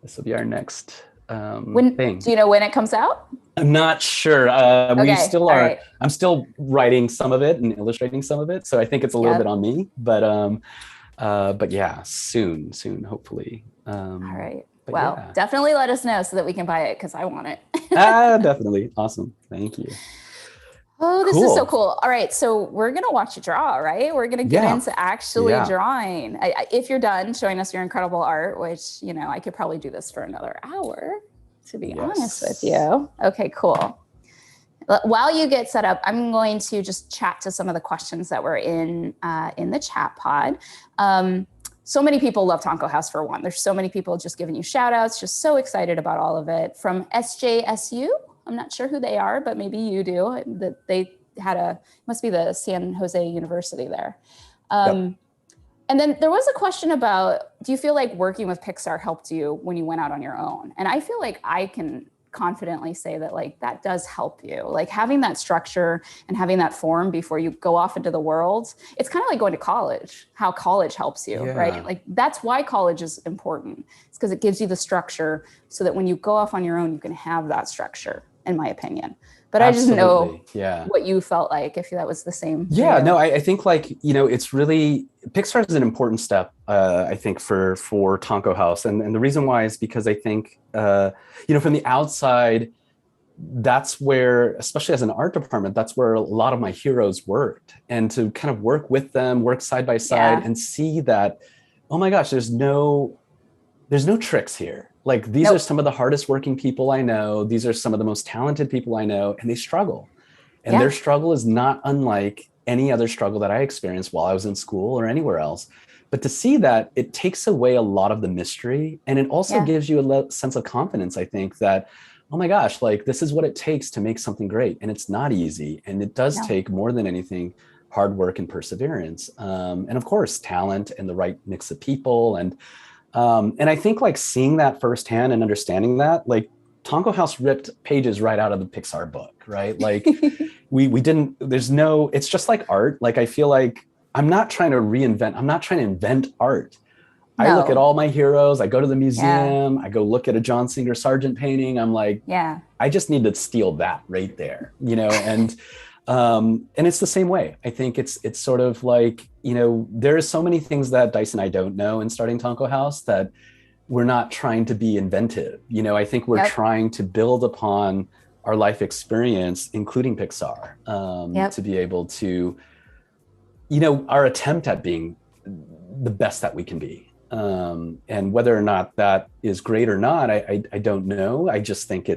Speaker 1: This
Speaker 2: will be our next
Speaker 1: thing. Do you know when it comes out?
Speaker 2: I'm not sure. We still are. Right. I'm still writing some of it and illustrating some of it, so I think it's a little bit on me. But yeah, soon, hopefully.
Speaker 1: All right. Well, definitely let us know so that we can buy it, because I want it.
Speaker 2: Definitely. Awesome. Thank you.
Speaker 1: Oh, this is so cool. All right. So we're going to watch you draw, right? We're going to get into actually drawing. If you're done showing us your incredible art, which, you know, I could probably do this for another hour, to be honest with you. Okay, cool. While you get set up, I'm going to just chat to some of the questions that were in the chat pod. So many people love Tonko House, for one. There's so many people just giving you shout outs, just so excited about all of it. From SJSU, I'm not sure who they are, but maybe you do. That they had must be the San Jose University there. And then there was a question about, do you feel like working with Pixar helped you when you went out on your own? And I feel like I can confidently say that, like, that does help you. Like, having that structure and having that form before you go off into the world, it's kind of like going to college, how college helps you, right? Like, that's why college is important. It's because it gives you the structure so that when you go off on your own, you can have that structure, in my opinion. But absolutely. I just know what you felt like, if that was the same.
Speaker 2: Yeah, no, I think, like, you know, it's really, Pixar is an important step, I think, for Tonko House. And the reason why is because I think, you know, from the outside, that's where, especially as an art department, that's where a lot of my heroes worked. And to kind of work with them, work side by side, and see that, oh my gosh, there's no tricks here. Like, these are some of the hardest working people I know. These are some of the most talented people I know, and they struggle. And their struggle is not unlike any other struggle that I experienced while I was in school or anywhere else. But to see that, it takes away a lot of the mystery. And it also gives you a sense of confidence, I think, that, oh my gosh, like, this is what it takes to make something great. And it's not easy. And it does take, more than anything, hard work and perseverance. And of course, talent and the right mix of people. And I think, like, seeing that firsthand and understanding that, like, Tonko House ripped pages right out of the Pixar book, right? Like, we didn't, it's just like art. Like, I feel like I'm not trying to invent art. No. I look at all my heroes, I go to the museum, I go look at a John Singer Sargent painting. I'm like, I just need to steal that right there, you know? And it's the same way. I think it's sort of like, you know, there's so many things that Dice and I don't know in starting Tonko House that we're not trying to be inventive. You know, I think we're trying to build upon our life experience, including Pixar, to be able to, our attempt at being the best that we can be. And whether or not that is great or not, I don't know. I just think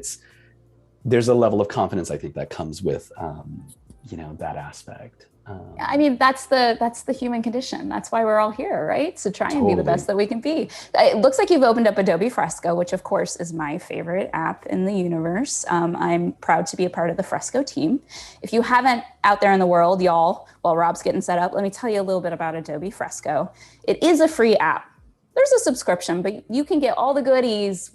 Speaker 2: there's a level of confidence, I think, that comes with, that aspect.
Speaker 1: I mean, that's the human condition. That's why we're all here, right? To try and be the best that we can be. It looks like you've opened up Adobe Fresco, which of course is my favorite app in the universe. I'm proud to be a part of the Fresco team. If you haven't out there in the world, y'all, while Rob's getting set up, let me tell you a little bit about Adobe Fresco. It is a free app. There's a subscription, but you can get all the goodies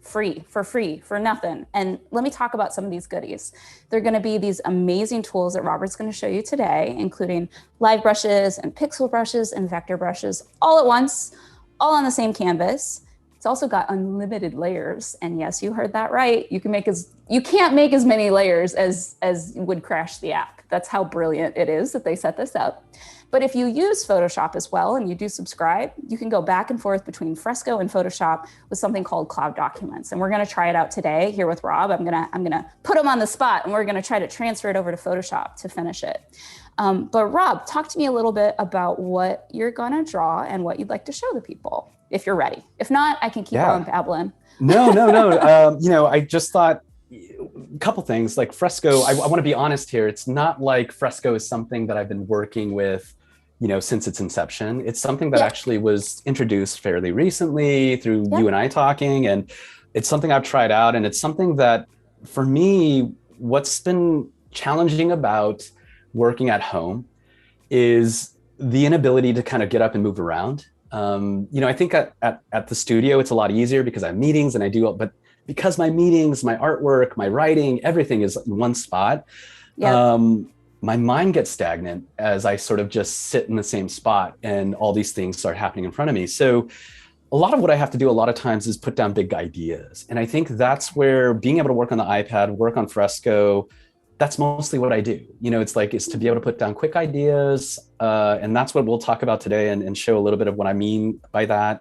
Speaker 1: for free, for nothing. And let me talk about some of these goodies. They're going to be these amazing tools that Robert's going to show you today, including live brushes and pixel brushes and vector brushes all at once, all on the same canvas. It's also got unlimited layers. And yes, you heard that right. You can't make as many layers as would crash the app. That's how brilliant it is that they set this up. But if you use Photoshop as well and you do subscribe, you can go back and forth between Fresco and Photoshop with something called Cloud Documents. And we're going to try it out today here with Rob. I'm going to put him on the spot and we're going to try to transfer it over to Photoshop to finish it. But Rob, talk to me a little bit about what you're going to draw and what you'd like to show the people, if you're ready. If not, I can keep on babbling.
Speaker 2: No. I just thought a couple things like Fresco. I want to be honest here. It's not like Fresco is something that I've been working with, since its inception. It's something that actually was introduced fairly recently through you and I talking, and it's something I've tried out. And it's something that for me, what's been challenging about working at home is the inability to kind of get up and move around. I think at the studio, it's a lot easier because I have meetings and but because my meetings, my artwork, my writing, everything is in one spot. My mind gets stagnant as I sort of just sit in the same spot and all these things start happening in front of me. So a lot of what I have to do a lot of times is put down big ideas. And I think that's where being able to work on the iPad, work on Fresco, that's mostly what I do. It's to be able to put down quick ideas. And that's what we'll talk about today and show a little bit of what I mean by that.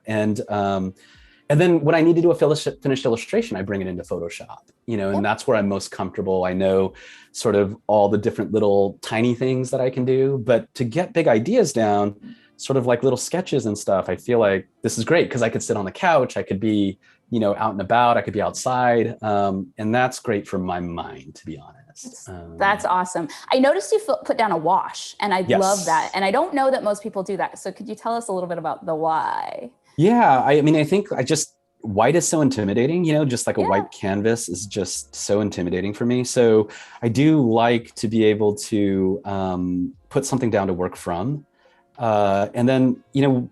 Speaker 2: And then when I need to do a finished illustration, I bring it into Photoshop, and that's where I'm most comfortable. I know sort of all the different little tiny things that I can do, but to get big ideas down, sort of like little sketches and stuff, I feel like this is great because I could sit on the couch, I could be, out and about, I could be outside. And that's great for my mind, to be honest.
Speaker 1: That's awesome. I noticed you put down a wash and I love that. And I don't know that most people do that. So could you tell us a little bit about the why?
Speaker 2: Yeah, I think white is so intimidating, just like a white canvas is just so intimidating for me. So I do like to be able to put something down to work from. And then,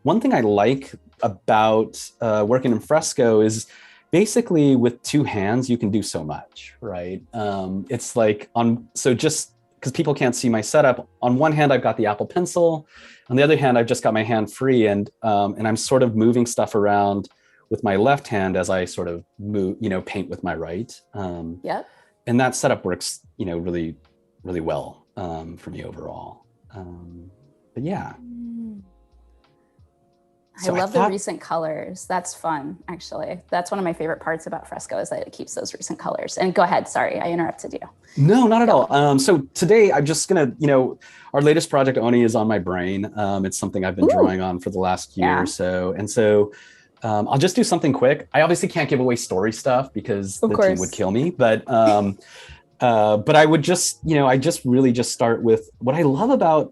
Speaker 2: one thing I like about working in Fresco is basically with two hands, you can do so much, right? It's like just because people can't see my setup, on one hand, I've got the Apple Pencil. On the other hand, I've just got my hand free and I'm sort of moving stuff around with my left hand as I sort of move, paint with my right. And that setup works, really, really well for me overall. But yeah.
Speaker 1: I love the recent colors. That's fun, actually. That's one of my favorite parts about Fresco is that it keeps those recent colors. And go ahead, sorry, I interrupted you.
Speaker 2: No, not at all. So today I'm just gonna, our latest project, Oni, is on my brain. It's something I've been drawing on for the last year or so. And so I'll just do something quick. I obviously can't give away story stuff because the team would kill me, but I would just, I just really just start with what I love about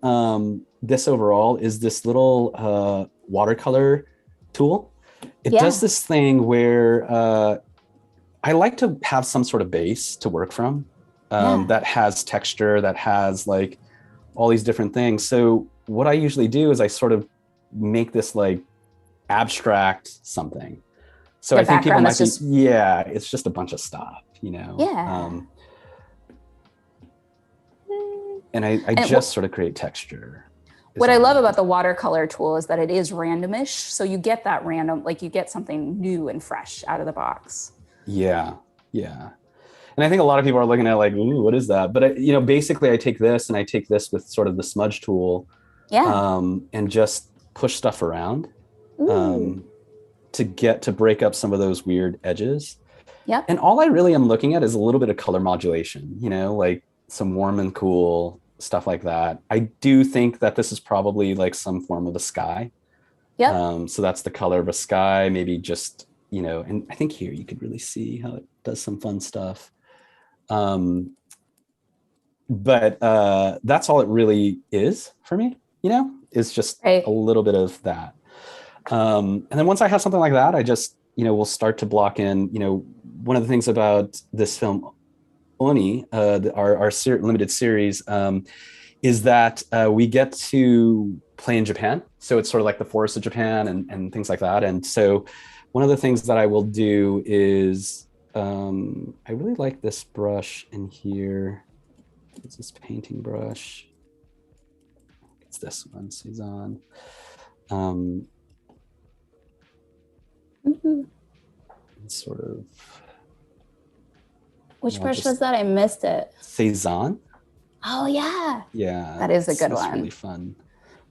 Speaker 2: this overall is this little watercolor tool. It does this thing where I like to have some sort of base to work from that has texture, that has like all these different things. So what I usually do is I sort of make this like abstract something. So I think people might be, it's just a bunch of stuff, and I just sort of create texture.
Speaker 1: What I love about the watercolor tool is that it is randomish. So you get that random, like you get something new and fresh out of the box.
Speaker 2: Yeah. And I think a lot of people are looking at like, ooh, what is that? But basically I take this and I take this with sort of the smudge tool and just push stuff around to break up some of those weird edges.
Speaker 1: Yep.
Speaker 2: And all I really am looking at is a little bit of color modulation, like some warm and cool stuff like that. I do think that this is probably like some form of a sky.
Speaker 1: Yep.
Speaker 2: So that's the color of a sky, maybe just, and I think here you could really see how it does some fun stuff. But that's all it really is for me, is just
Speaker 1: Right.
Speaker 2: a little bit of that. And then once I have something like that, I just, we'll start to block in, one of the things about this film, Oni, our limited series, is that we get to play in Japan. So it's sort of like the forests of Japan and things like that. And so one of the things that I will do is, I really like this brush in here. It's this painting brush. It's this one, Cezanne. It's sort of.
Speaker 1: Which brush was that? I missed it.
Speaker 2: Cezanne.
Speaker 1: Oh yeah.
Speaker 2: Yeah.
Speaker 1: That is a good one.
Speaker 2: It's really fun.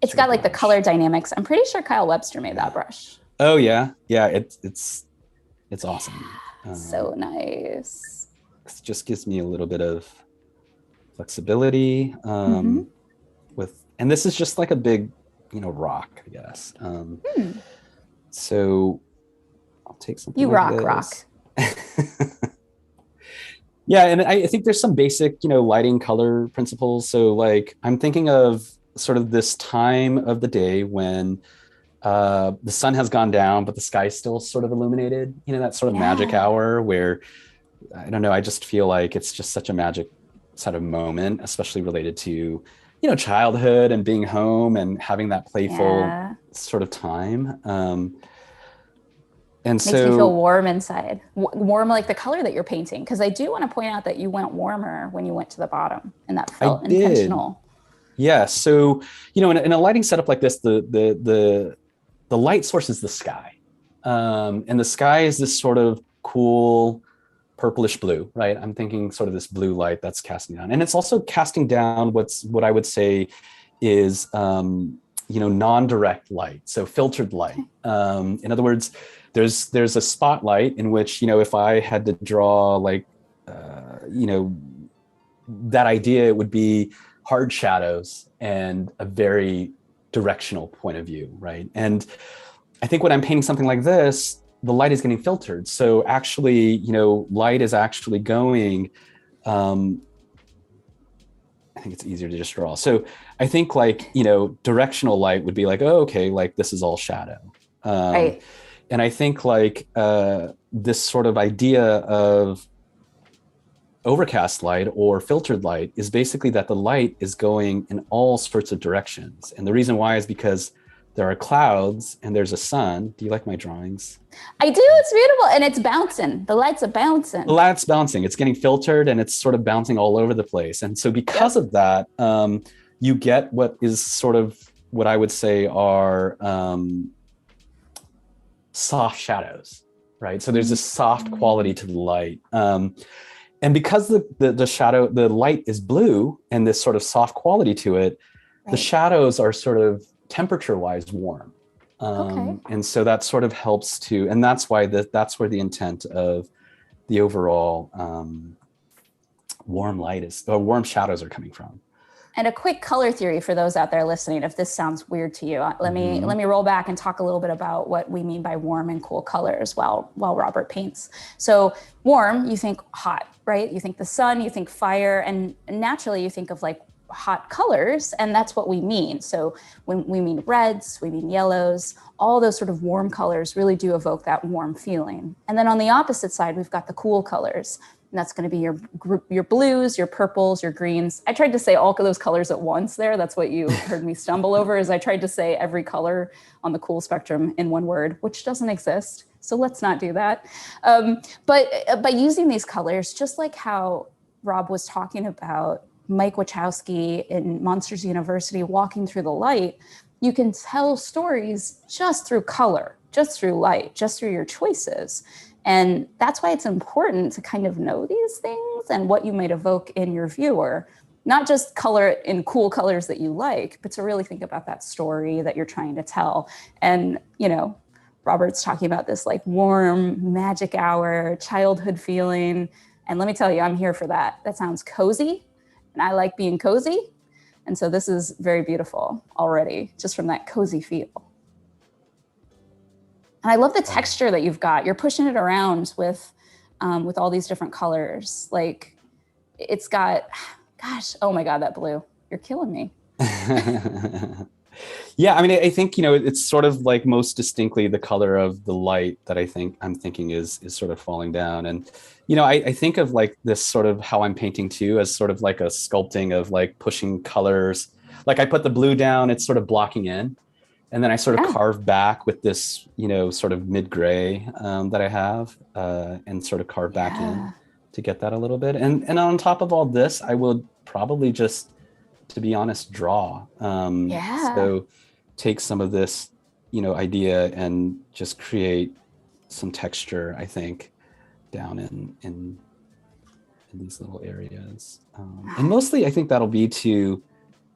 Speaker 1: It's got like the color dynamics. I'm pretty sure Kyle Webster made that brush.
Speaker 2: Oh yeah. Yeah. It's awesome.
Speaker 1: So nice.
Speaker 2: It just gives me a little bit of flexibility and this is just like a big, rock, I guess. So I'll take something.
Speaker 1: You
Speaker 2: like
Speaker 1: rock.
Speaker 2: Yeah, and I think there's some basic, lighting color principles. So like I'm thinking of sort of this time of the day when the sun has gone down, but the sky's still sort of illuminated, that sort of magic hour where, I don't know, I just feel like it's just such a magic sort of moment, especially related to, childhood and being home and having that playful sort of time. And
Speaker 1: makes me feel warm inside, warm like the color that you're painting. Because I do want to point out that you went warmer when you went to the bottom, and that felt intentional.
Speaker 2: Yeah. So in a lighting setup like this, the light source is the sky, and the sky is this sort of cool purplish blue, right? I'm thinking sort of this blue light that's casting down, and it's also casting down what I would say is non-direct light, so filtered light. In other words, there's a spotlight in which, if I had to draw like, that idea, it would be hard shadows and a very directional point of view, right? And I think when I'm painting something like this, the light is getting filtered. So actually, light is actually going, I think it's easier to just draw. So I think like, directional light would be like, oh, okay, like this is all shadow.
Speaker 1: Right.
Speaker 2: And I think like this sort of idea of overcast light or filtered light is basically that the light is going in all sorts of directions. And the reason why is because there are clouds and there's a sun. Do you like my drawings?
Speaker 1: I do. It's beautiful. And it's bouncing. The lights are bouncing.
Speaker 2: The light's bouncing. It's getting filtered and it's sort of bouncing all over the place. And so because of that, you get what is sort of what I would say are soft shadows, right? So there's this soft quality to the light. And because the light is blue and this sort of soft quality to it, the shadows are sort of temperature-wise warm. And so that sort of helps to, and that's why that's where the intent of the overall warm light is, or warm shadows are coming from.
Speaker 1: And a quick color theory for those out there listening, if this sounds weird to you, let me roll back and talk a little bit about what we mean by warm and cool colors while Robert paints. So warm, you think hot, right? You think the sun, you think fire, and naturally you think of like hot colors, and that's what we mean. So when we mean reds, we mean yellows, all those sort of warm colors really do evoke that warm feeling. And then on the opposite side, we've got the cool colors. And that's going to be your blues, your purples, your greens. I tried to say all of those colors at once there. That's what you heard me stumble over, is I tried to say every color on the cool spectrum in one word, which doesn't exist. So let's not do that. But by using these colors, just like how Rob was talking about Mike Wachowski in Monsters University walking through the light, you can tell stories just through color, just through light, just through your choices. And that's why it's important to kind of know these things and what you might evoke in your viewer, not just color in cool colors that you like, but to really think about that story that you're trying to tell. And, Robert's talking about this like warm magic hour, childhood feeling. And let me tell you, I'm here for that. That sounds cozy, and I like being cozy. And so this is very beautiful already, just from that cozy feel. And I love the texture that you've got. You're pushing it around with all these different colors. Like it's got, gosh, oh my God, that blue. You're killing me.
Speaker 2: Yeah, I mean, I think, it's sort of like most distinctly the color of the light that I'm thinking is sort of falling down. And, I think of like this sort of how I'm painting too, as sort of like a sculpting of like pushing colors. Like I put the blue down, it's sort of blocking in. And then I sort of carve back with this, sort of mid-gray that I have and sort of carve back in to get that a little bit. And on top of all this, I will probably just, to be honest, draw. So take some of this, idea and just create some texture, I think, down in these little areas. And mostly I think that'll be to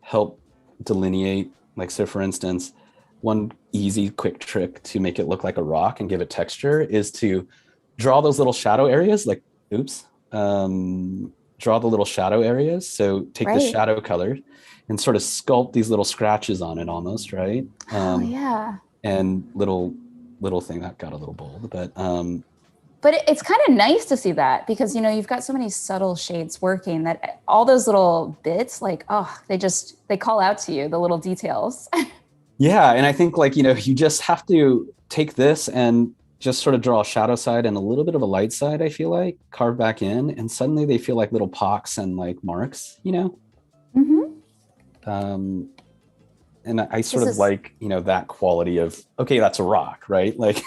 Speaker 2: help delineate, like, so for instance, one easy quick trick to make it look like a rock and give it texture is to draw those little shadow areas, like, draw the little shadow areas. So take the shadow color and sort of sculpt these little scratches on it almost, right? And little thing that got a little bold, but
Speaker 1: it's kind of nice to see that because, you've got so many subtle shades working that all those little bits, like, they call out to you, the little details.
Speaker 2: Yeah. And I think like, you just have to take this and just sort of draw a shadow side and a little bit of a light side, I feel like, carve back in, and suddenly they feel like little pocks and like marks, And I sort of like, that quality of, okay, that's a rock, right? Like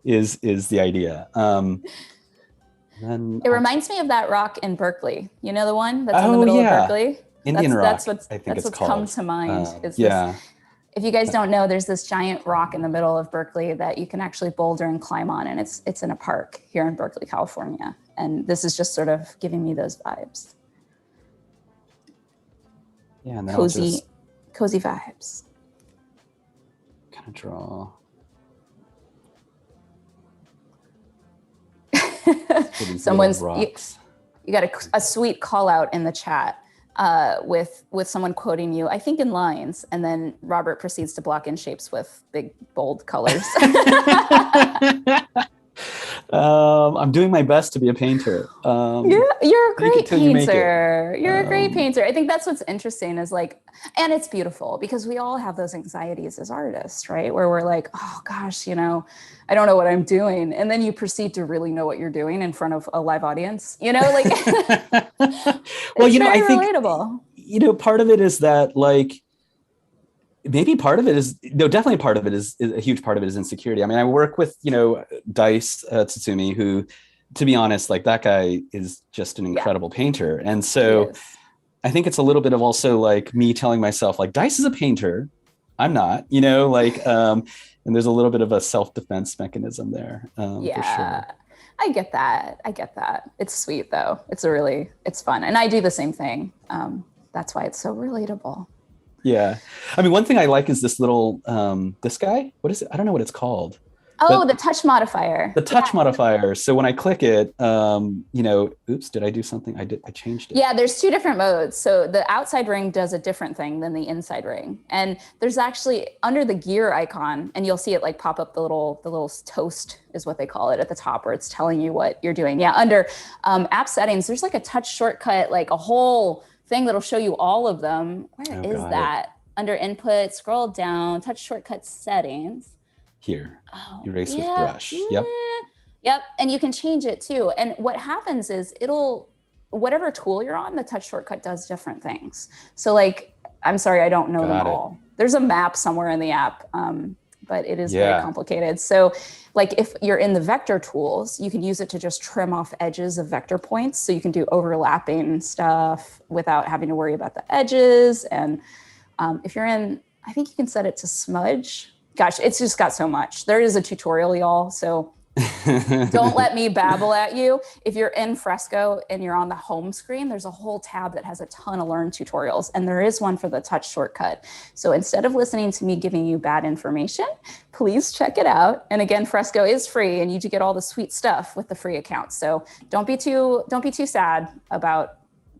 Speaker 2: is the idea. Then
Speaker 1: it reminds me of that rock in Berkeley. You know, the one that's in the middle of Berkeley?
Speaker 2: Indian rock,
Speaker 1: that's what's
Speaker 2: called.
Speaker 1: come to mind. If you guys don't know, there's this giant rock in the middle of Berkeley that you can actually boulder and climb on. And it's in a park here in Berkeley, California. And this is just sort of giving me those vibes.
Speaker 2: Yeah, and then
Speaker 1: cozy vibes.
Speaker 2: Kind of draw.
Speaker 1: Someone's you got a sweet call out in the chat with someone quoting you, I think in lines, and then Robert proceeds to block in shapes with big bold colors.
Speaker 2: I'm doing my best to be a painter.
Speaker 1: You're a great painter. You're a great painter. I think that's what's interesting is like, and it's beautiful because we all have those anxieties as artists, right? Where we're like, oh gosh, I don't know what I'm doing. And then you proceed to really know what you're doing in front of a live audience, like,
Speaker 2: well, I think, relatable. Part of it is that like, maybe part of it is, definitely part of it is a huge part of it is insecurity. I mean, I work with, Dice Tsutsumi, who, to be honest, like that guy is just an incredible painter. And so I think it's a little bit of also like me telling myself like, Dice is a painter. I'm not, and there's a little bit of a self-defense mechanism there. For sure.
Speaker 1: I get that. It's sweet though. It's fun. And I do the same thing. That's why it's so relatable.
Speaker 2: Yeah. I mean, one thing I like is this little, this guy, what is it? I don't know what it's called.
Speaker 1: Oh, the touch modifier.
Speaker 2: The touch modifier. So when I click it, did I do something? I changed it.
Speaker 1: Yeah, there's two different modes. So the outside ring does a different thing than the inside ring. And there's actually under the gear icon, and you'll see it like pop up the little toast is what they call it at the top, where it's telling you what you're doing. Yeah, under app settings, there's like a touch shortcut, like a whole thing that'll show you all of them. Where is that? Under input, scroll down, touch shortcut settings.
Speaker 2: Here, erase with brush.
Speaker 1: Yep, and you can change it too. And what happens is whatever tool you're on, the touch shortcut does different things. So like, I'm sorry, I don't know them all. There's a map somewhere in the app, but it is very complicated. So like if you're in the vector tools, you can use it to just trim off edges of vector points. So you can do overlapping stuff without having to worry about the edges. And if you're in, I think you can set it to smudge. Gosh, it's just got so much. There is a tutorial, y'all. So Don't let me babble at you. If you're in Fresco and you're on the home screen, there's a whole tab that has a ton of Learn tutorials, and there is one for the touch shortcut. So instead of listening to me giving you bad information, please check it out. And again, Fresco is free, and you do get all the sweet stuff with the free account. So don't be too sad about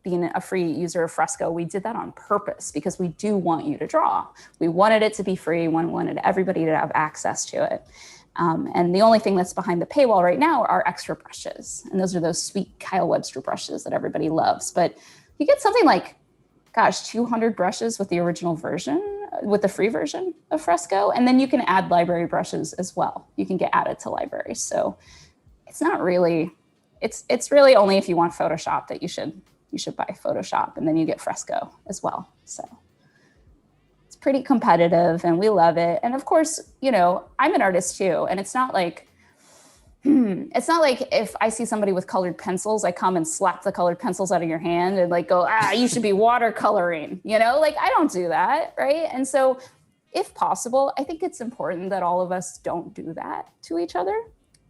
Speaker 1: being a free user of Fresco. We did that on purpose because we do want you to draw. We wanted it to be free. We wanted everybody to have access to it. And the only thing that's behind the paywall right now are extra brushes. And those are those sweet Kyle Webster brushes that everybody loves. But you get something like, gosh, 200 brushes with the original version, with the free version of Fresco. And then you can add library brushes as well. You can get added to libraries. So it's not really, it's really only if you want Photoshop that you should buy Photoshop, and then you get Fresco as well. So pretty competitive and we love it. And of course, you know, I'm an artist too. And it's not like if I see somebody with colored pencils, I come and slap the colored pencils out of your hand and like go, you should be watercoloring, you know, like I don't do that. Right. And so if possible, I think it's important that all of us don't do that to each other.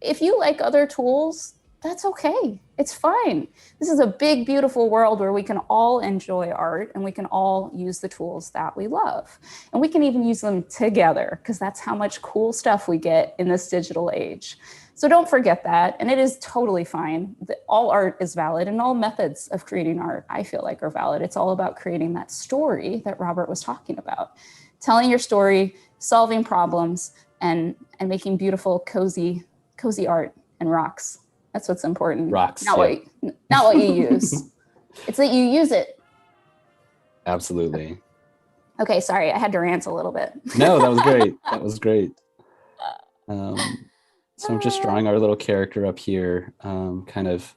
Speaker 1: If you like other tools, that's okay. It's fine. This is a big, beautiful world where we can all enjoy art and we can all use the tools that we love. And we can even use them together because that's how much cool stuff we get in this digital age. So don't forget that. And it is totally fine. All art is valid and all methods of creating art, I feel like, are valid. It's all about creating that story that Robert was talking about. Telling your story, solving problems, and making beautiful, cozy art and rocks. That's what's important.
Speaker 2: Rocks.
Speaker 1: Not what you use. It's that you use it.
Speaker 2: Absolutely.
Speaker 1: Okay, sorry, I had to rant a little bit.
Speaker 2: No, that was great. That was great. So I'm just drawing our little character up here, kind of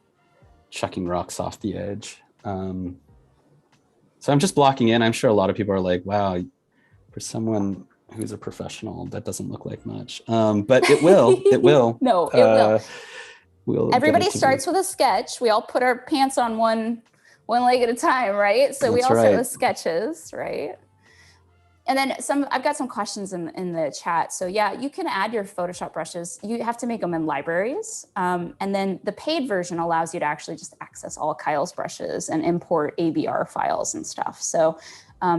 Speaker 2: chucking rocks off the edge. So I'm just blocking in. I'm sure a lot of people are like, wow, for someone who's a professional, that doesn't look like much. But it will. It will.
Speaker 1: No, it will.
Speaker 2: Everybody
Speaker 1: starts with a sketch. We all put our pants on one leg at a time, right? So we all start with sketches, right? And then I've got some questions in the chat. So yeah, you can add your Photoshop brushes. You have to make them in libraries. And then the paid version allows you to actually just access all Kyle's brushes and import ABR files and stuff. So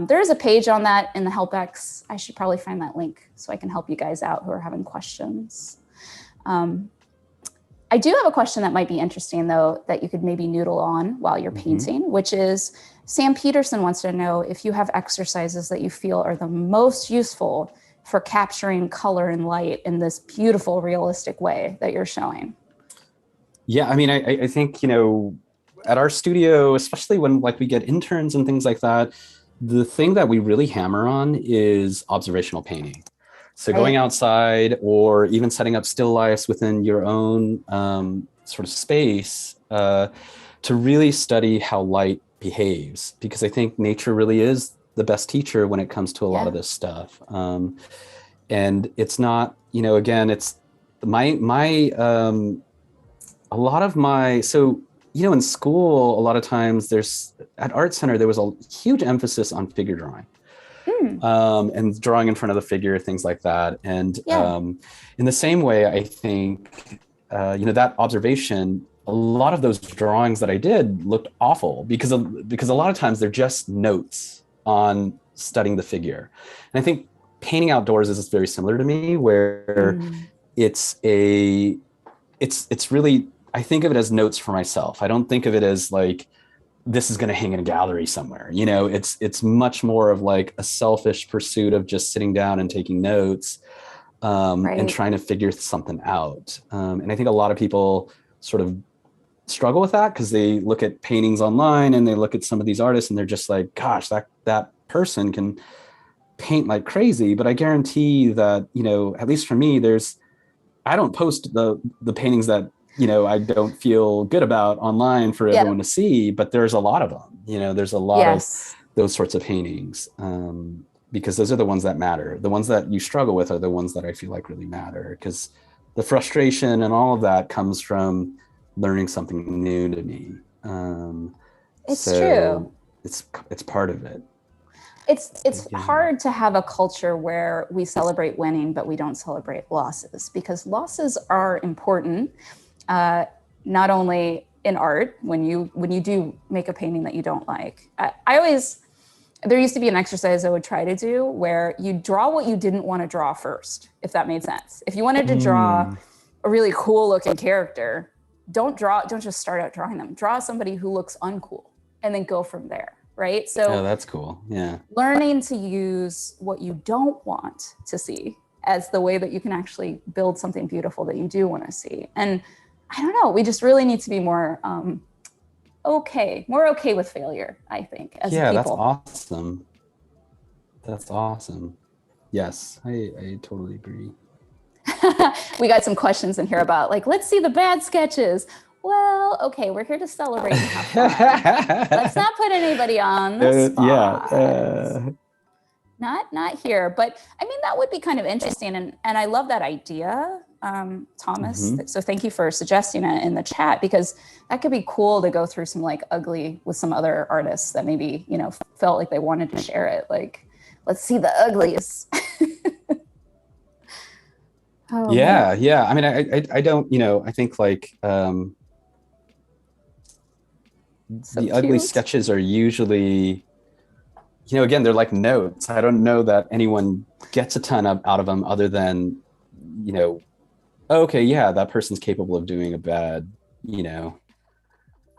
Speaker 1: there is a page on that in the helpx. I should probably find that link so I can help you guys out who are having questions. I do have a question that might be interesting, though, that you could maybe noodle on while you're painting, which is Sam Peterson wants to know if you have exercises that you feel are the most useful for capturing color and light in this beautiful, realistic way that you're showing.
Speaker 2: Yeah, I mean, I think, you know, at our studio, especially when like we get interns and things like that, the thing that we really hammer on is observational painting. So going outside or even setting up still lifes within your own sort of space to really study how light behaves, because I think nature really is the best teacher when it comes to a lot of this stuff. And it's not, you know, again, it's a lot of my, so, you know, in school, a lot of times at Art Center, there was a huge emphasis on figure drawing. And drawing in front of the figure, things like that. And in the same way, I think, you know, that observation, a lot of those drawings that I did looked awful because a lot of times they're just notes on studying the figure. And I think painting outdoors is very similar to me, where it's really, I think of it as notes for myself. I don't think of it as like, this is going to hang in a gallery somewhere. You know, it's much more of like a selfish pursuit of just sitting down and taking notes and trying to figure something out. And I think a lot of people sort of struggle with that because they look at paintings online and they look at some of these artists and they're just like, gosh, that person can paint like crazy. But I guarantee that, you know, at least for me, I don't post the paintings that, you know, I don't feel good about online for everyone to see, but there's a lot of them, you know, there's a lot of those sorts of paintings because those are the ones that matter. The ones that you struggle with are the ones that I feel like really matter, because the frustration and all of that comes from learning something new to me. It's true. It's part of it.
Speaker 1: It's
Speaker 2: Yeah.
Speaker 1: hard to have a culture where we celebrate winning, but we don't celebrate losses, because losses are important. Not only in art, when you do make a painting that you don't like. I always, there used to be an exercise I would try to do where you draw what you didn't want to draw first, if that made sense. If you wanted to draw a really cool looking character, don't just start out drawing them. Draw somebody who looks uncool and then go from there, right? So
Speaker 2: that's cool. Yeah.
Speaker 1: learning to use what you don't want to see as the way that you can actually build something beautiful that you do want to see. And I don't know, we just really need to be more okay with failure, I think, as
Speaker 2: Yeah,
Speaker 1: people.
Speaker 2: that's awesome. That's awesome. Yes, I totally agree.
Speaker 1: We got some questions in here about like, let's see the bad sketches. Well, okay, we're here to celebrate and have fun. Let's not put anybody on the spot.
Speaker 2: Yeah.
Speaker 1: Not here, but I mean, that would be kind of interesting. And I love that idea, Thomas. So thank you for suggesting it in the chat, because that could be cool to go through some like ugly with some other artists that maybe, you know, felt like they wanted to share it. Like, let's see the uglies.
Speaker 2: Yeah. I mean, I don't, you know, I think like
Speaker 1: so
Speaker 2: the ugly sketches are usually, you know, again, they're like notes. I don't know that anyone gets a ton out of them other than, you know, okay, yeah, that person's capable of doing a bad, you know,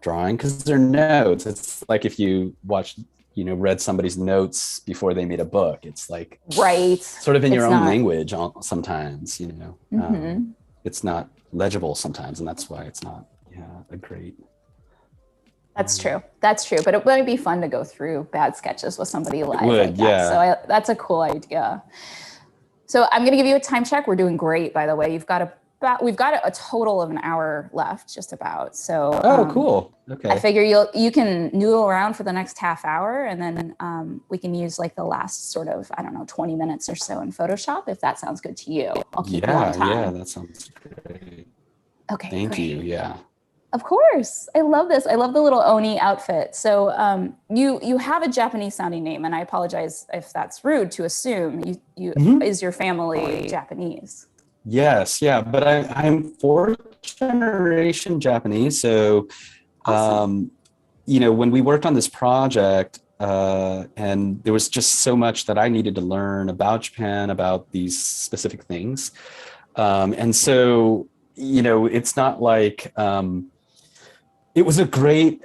Speaker 2: drawing, because they're notes. It's like if you watch, you know, read somebody's notes before they made a book. It's like sort of in your own language sometimes, you know. It's not legible sometimes, and that's why it's not a great.
Speaker 1: That's true. But it would be fun to go through bad sketches with somebody live like that.
Speaker 2: Yeah.
Speaker 1: So that's a cool idea. So I'm going to give you a time check. We're doing great, by the way. We've got a total of an hour left, just about. So
Speaker 2: cool. Okay.
Speaker 1: I figure you can noodle around for the next half hour, and then we can use like the last sort of, I don't know, 20 minutes or so in Photoshop, if that sounds good to you. I'll keep you on time.
Speaker 2: Yeah, that sounds great.
Speaker 1: Okay.
Speaker 2: Thank you. Yeah.
Speaker 1: Of course. I love this. I love the little Oni outfit. So you have a Japanese sounding name, and I apologize if that's rude to assume. Is your family Japanese?
Speaker 2: Yes, yeah, but I'm fourth generation Japanese. So,
Speaker 1: awesome.
Speaker 2: You know, when we worked on this project, and there was just so much that I needed to learn about Japan, about these specific things. And so, you know, it's not like, it was a great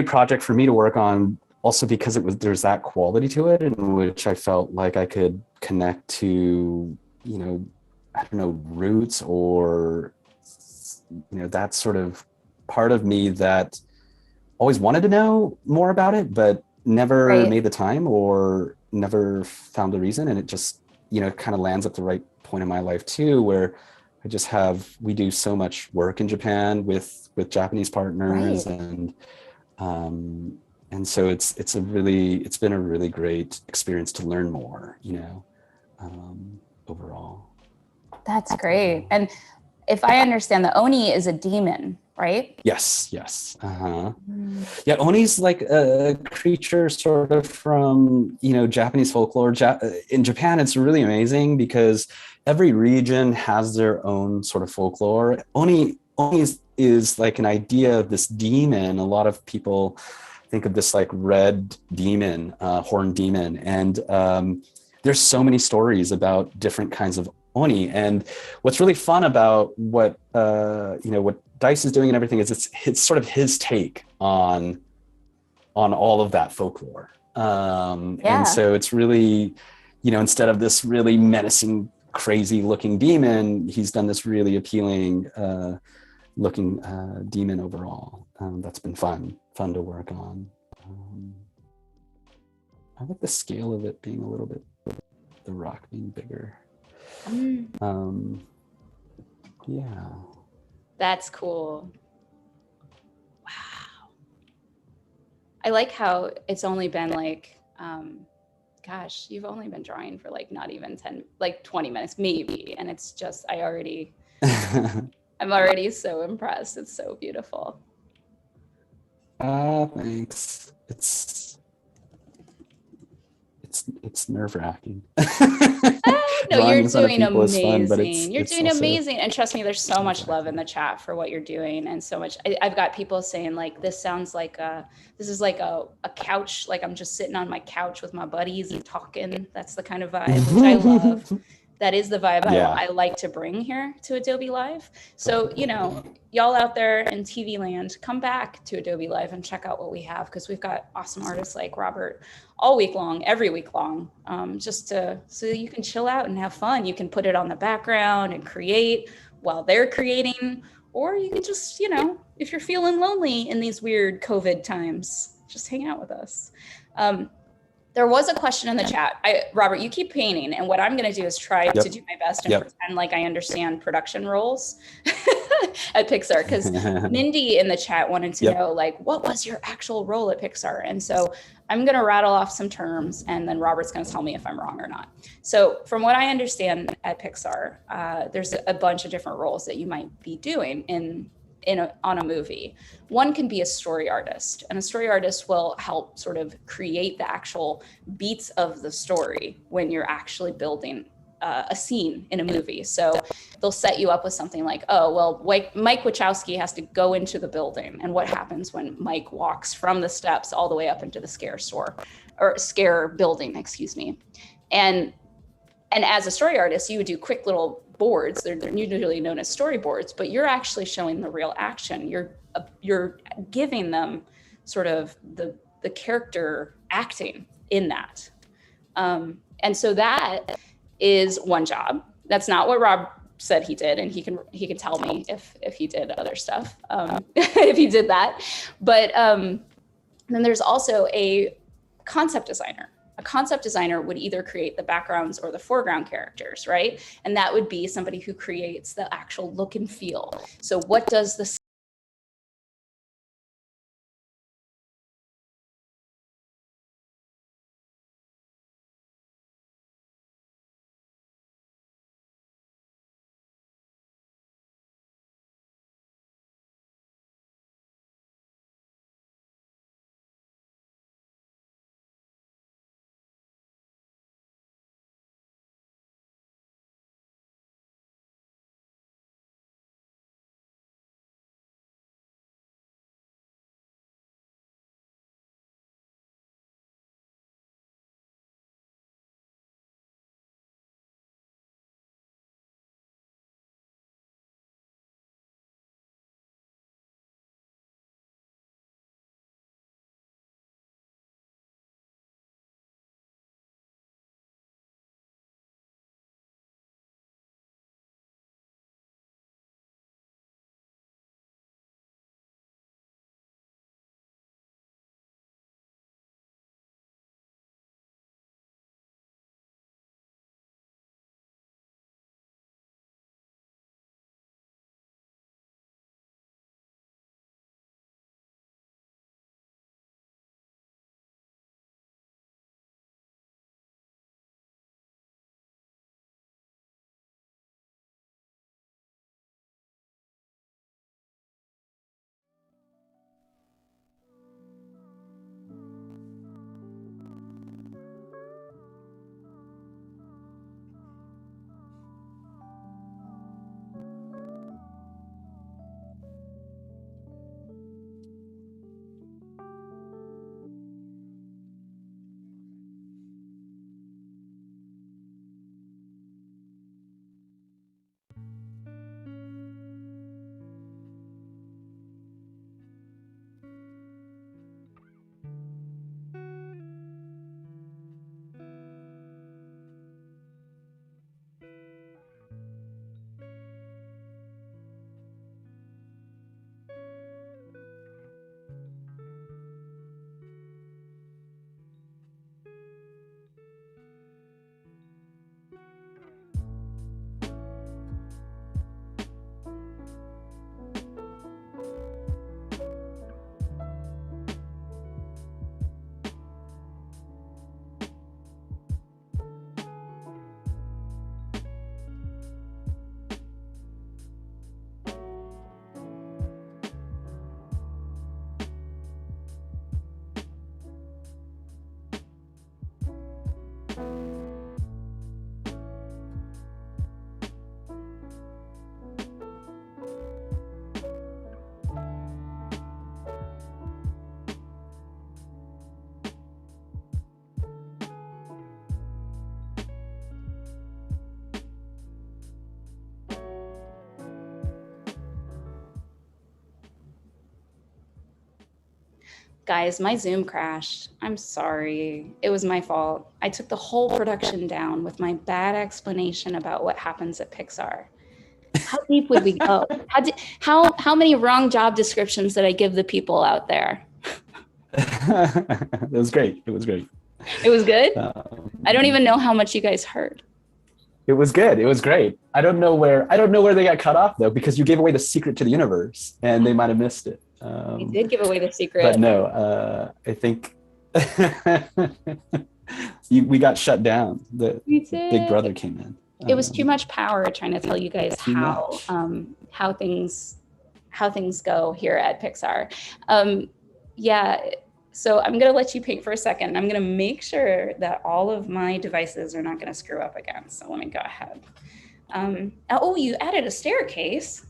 Speaker 2: project for me to work on, also because there's that quality to it in which I felt like I could connect to, you know, I don't know, roots, or, you know, that sort of part of me that always wanted to know more about it, but never made the time or never found the reason. And it just, you know, kind of lands at the right point in my life too, where we do so much work in Japan with Japanese partners, and so it's been a really great experience to learn more, you know, overall.
Speaker 1: That's great. And if I understand, the Oni is a demon, right?
Speaker 2: Yes. Yeah, Oni's like a creature sort of from, you know, Japanese folklore. In Japan, it's really amazing because every region has their own sort of folklore. Oni is like an idea of this demon. A lot of people think of this like red demon, horned demon. And there's so many stories about different kinds of Oni. And what's really fun about what Dice is doing and everything is it's sort of his take on all of that folklore. And so it's really, you know, instead of this really menacing, crazy looking demon, he's done this really appealing looking demon overall. That's been fun to work on. I like the scale of it being a little bit, the rock being bigger. Yeah.
Speaker 1: That's cool. Wow. I like how it's only been like, gosh, you've only been drawing for like not even 20 minutes maybe. And it's just, I'm already so impressed. It's so beautiful.
Speaker 2: Thanks. It's it's nerve-wracking.
Speaker 1: No,
Speaker 2: Drawing
Speaker 1: you're
Speaker 2: in front of
Speaker 1: doing
Speaker 2: people is fun, but
Speaker 1: amazing. You're
Speaker 2: it's
Speaker 1: doing
Speaker 2: also
Speaker 1: amazing. And trust me, there's so much love in
Speaker 2: nerve-wracking.
Speaker 1: the chat for what you're doing. And so much, I've got people saying like, this sounds like this is like a couch. Like I'm just sitting on my couch with my buddies and talking. That's the kind of vibe, which I love. That is the vibe
Speaker 2: Yeah.
Speaker 1: I like to bring here to Adobe Live. So, you know, y'all out there in TV land, come back to Adobe Live and check out what we have, because we've got awesome artists like Robert all week long, every week long, so you can chill out and have fun. You can put it on the background and create while they're creating, or you can just, you know, if you're feeling lonely in these weird COVID times, just hang out with us. There was a question in the chat. Robert, you keep painting, and what I'm going to do is try to do my best and pretend like I understand production roles at Pixar, because Mindy in the chat wanted to know, like, what was your actual role at Pixar? And so I'm going to rattle off some terms, and then Robert's going to tell me if I'm wrong or not. So from what I understand at Pixar, there's a bunch of different roles that you might be doing on a movie. One can be a story artist, and a story artist will help sort of create the actual beats of the story when you're actually building a scene in a movie. So they'll set you up with something like, oh, well, Mike Wachowski has to go into the building, and what happens when Mike walks from the steps all the way up into the scare building, excuse me. And as a story artist, you would do quick little boards. They're usually known as storyboards, but you're actually showing the real action. You're giving them sort of the character acting in that. And so that is one job. That's not what Rob said he did, and he can tell me if he did other stuff, if he did that. But then there's also a concept designer. A concept designer would either create the backgrounds or the foreground characters, right? And that would be somebody who creates the actual look and feel. So what does the Guys, my Zoom crashed. I'm sorry. It was my fault. I took the whole production down with my bad explanation about what happens at Pixar. How deep would we go? How many wrong job descriptions did I give the people out there?
Speaker 2: It was great. It was great.
Speaker 1: It was good? I don't even know how much you guys heard.
Speaker 2: It was good. It was great. I don't know where they got cut off though, because you gave away the secret to the universe and they might have missed it.
Speaker 1: You did give away the secret.
Speaker 2: But no, I think we got shut down. The Big Brother came in.
Speaker 1: It was too much power trying to tell you guys how things go here at Pixar. Yeah, so I'm gonna let you paint for a second. I'm gonna make sure that all of my devices are not gonna screw up again. So let me go ahead. Oh, you added a staircase.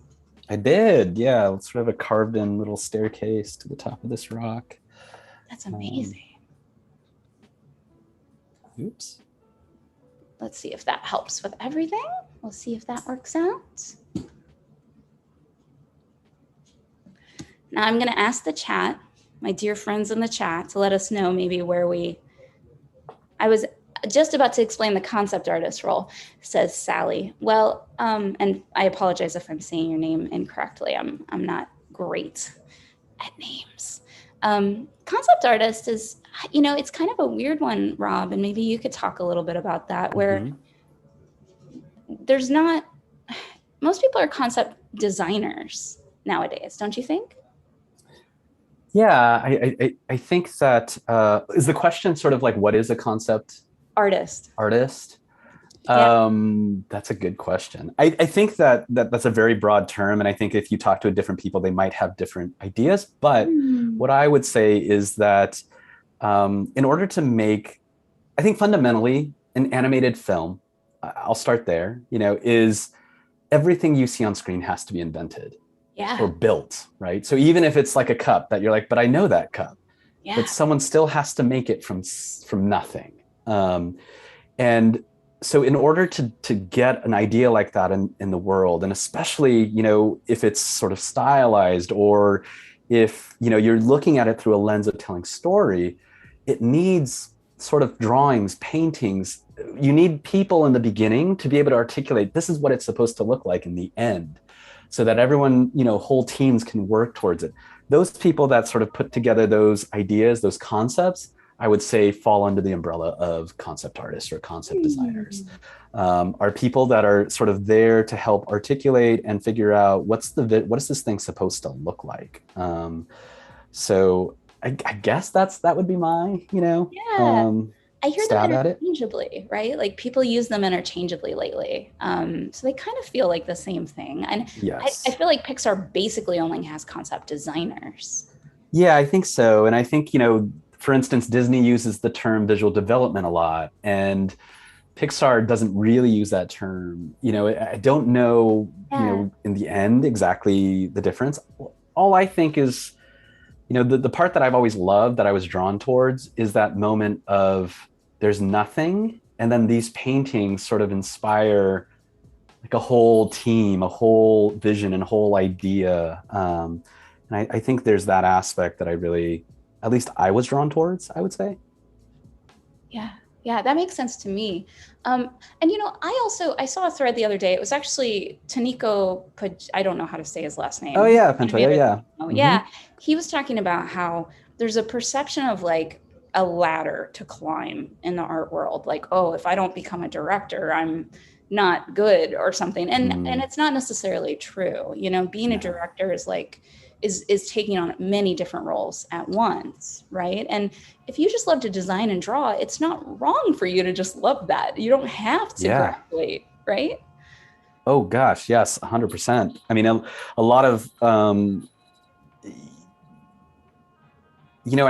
Speaker 2: I did, yeah. It's sort of a carved in little staircase to the top of this rock.
Speaker 1: That's amazing.
Speaker 2: Oops.
Speaker 1: Let's see if that helps with everything. We'll see if that works out. Now I'm gonna ask the chat, my dear friends in the chat, to let us know maybe where I was just about to explain the concept artist role, says Sally. Well, and I apologize if I'm saying your name incorrectly. I'm not great at names. Concept artist is, it's kind of a weird one, Rob, and maybe you could talk a little bit about that, where most people are concept designers nowadays, don't you think?
Speaker 2: Yeah, I think that is the question sort of like, what is a concept
Speaker 1: artist?
Speaker 2: Yeah. That's a good question. I think that's a very broad term. And I think if you talk to different people, they might have different ideas. But what I would say is that in order to make, I think fundamentally an animated film, I'll start there, is everything you see on screen has to be invented.
Speaker 1: Yeah.
Speaker 2: Or built, right? So even if it's like a cup that you're like, but I know that cup, but someone still has to make it from nothing. And so in order to get an idea like that in the world, and especially, if it's sort of stylized, or if, you're looking at it through a lens of telling story, it needs sort of drawings, paintings. You need people in the beginning to be able to articulate, this is what it's supposed to look like in the end, so that everyone, whole teams can work towards it. Those people that sort of put together those ideas, those concepts, I would say fall under the umbrella of concept artists or concept designers. Are people that are sort of there to help articulate and figure out what is this thing supposed to look like. So I guess that would be my,
Speaker 1: I hear
Speaker 2: stab
Speaker 1: them
Speaker 2: at it.
Speaker 1: interchangeably, right? Like people use them interchangeably lately. So they kind of feel like the same thing. And
Speaker 2: yes.
Speaker 1: I feel like Pixar basically only has concept designers.
Speaker 2: Yeah, I think so. And I think, for instance, Disney uses the term visual development a lot, and Pixar doesn't really use that term. I don't know, in the end, exactly the difference. All I think is, the part that I've always loved, that I was drawn towards, is that moment of there's nothing, and then these paintings sort of inspire like a whole team, a whole vision and whole idea. And I think there's that aspect that at least I was drawn towards, I would say.
Speaker 1: Yeah, that makes sense to me. And I saw a thread the other day. It was actually Tonko, I don't know how to say his last name.
Speaker 2: Oh yeah, Pantoja, yeah.
Speaker 1: Yeah, he was talking about how there's a perception of like a ladder to climb in the art world. Like, oh, if I don't become a director, I'm not good or something. And it's not necessarily true. Being a director is like, is taking on many different roles at once, right? And if you just love to design and draw, it's not wrong for you to just love that. You don't have to graduate, right?
Speaker 2: Oh gosh, yes, 100%. I mean, a lot of, I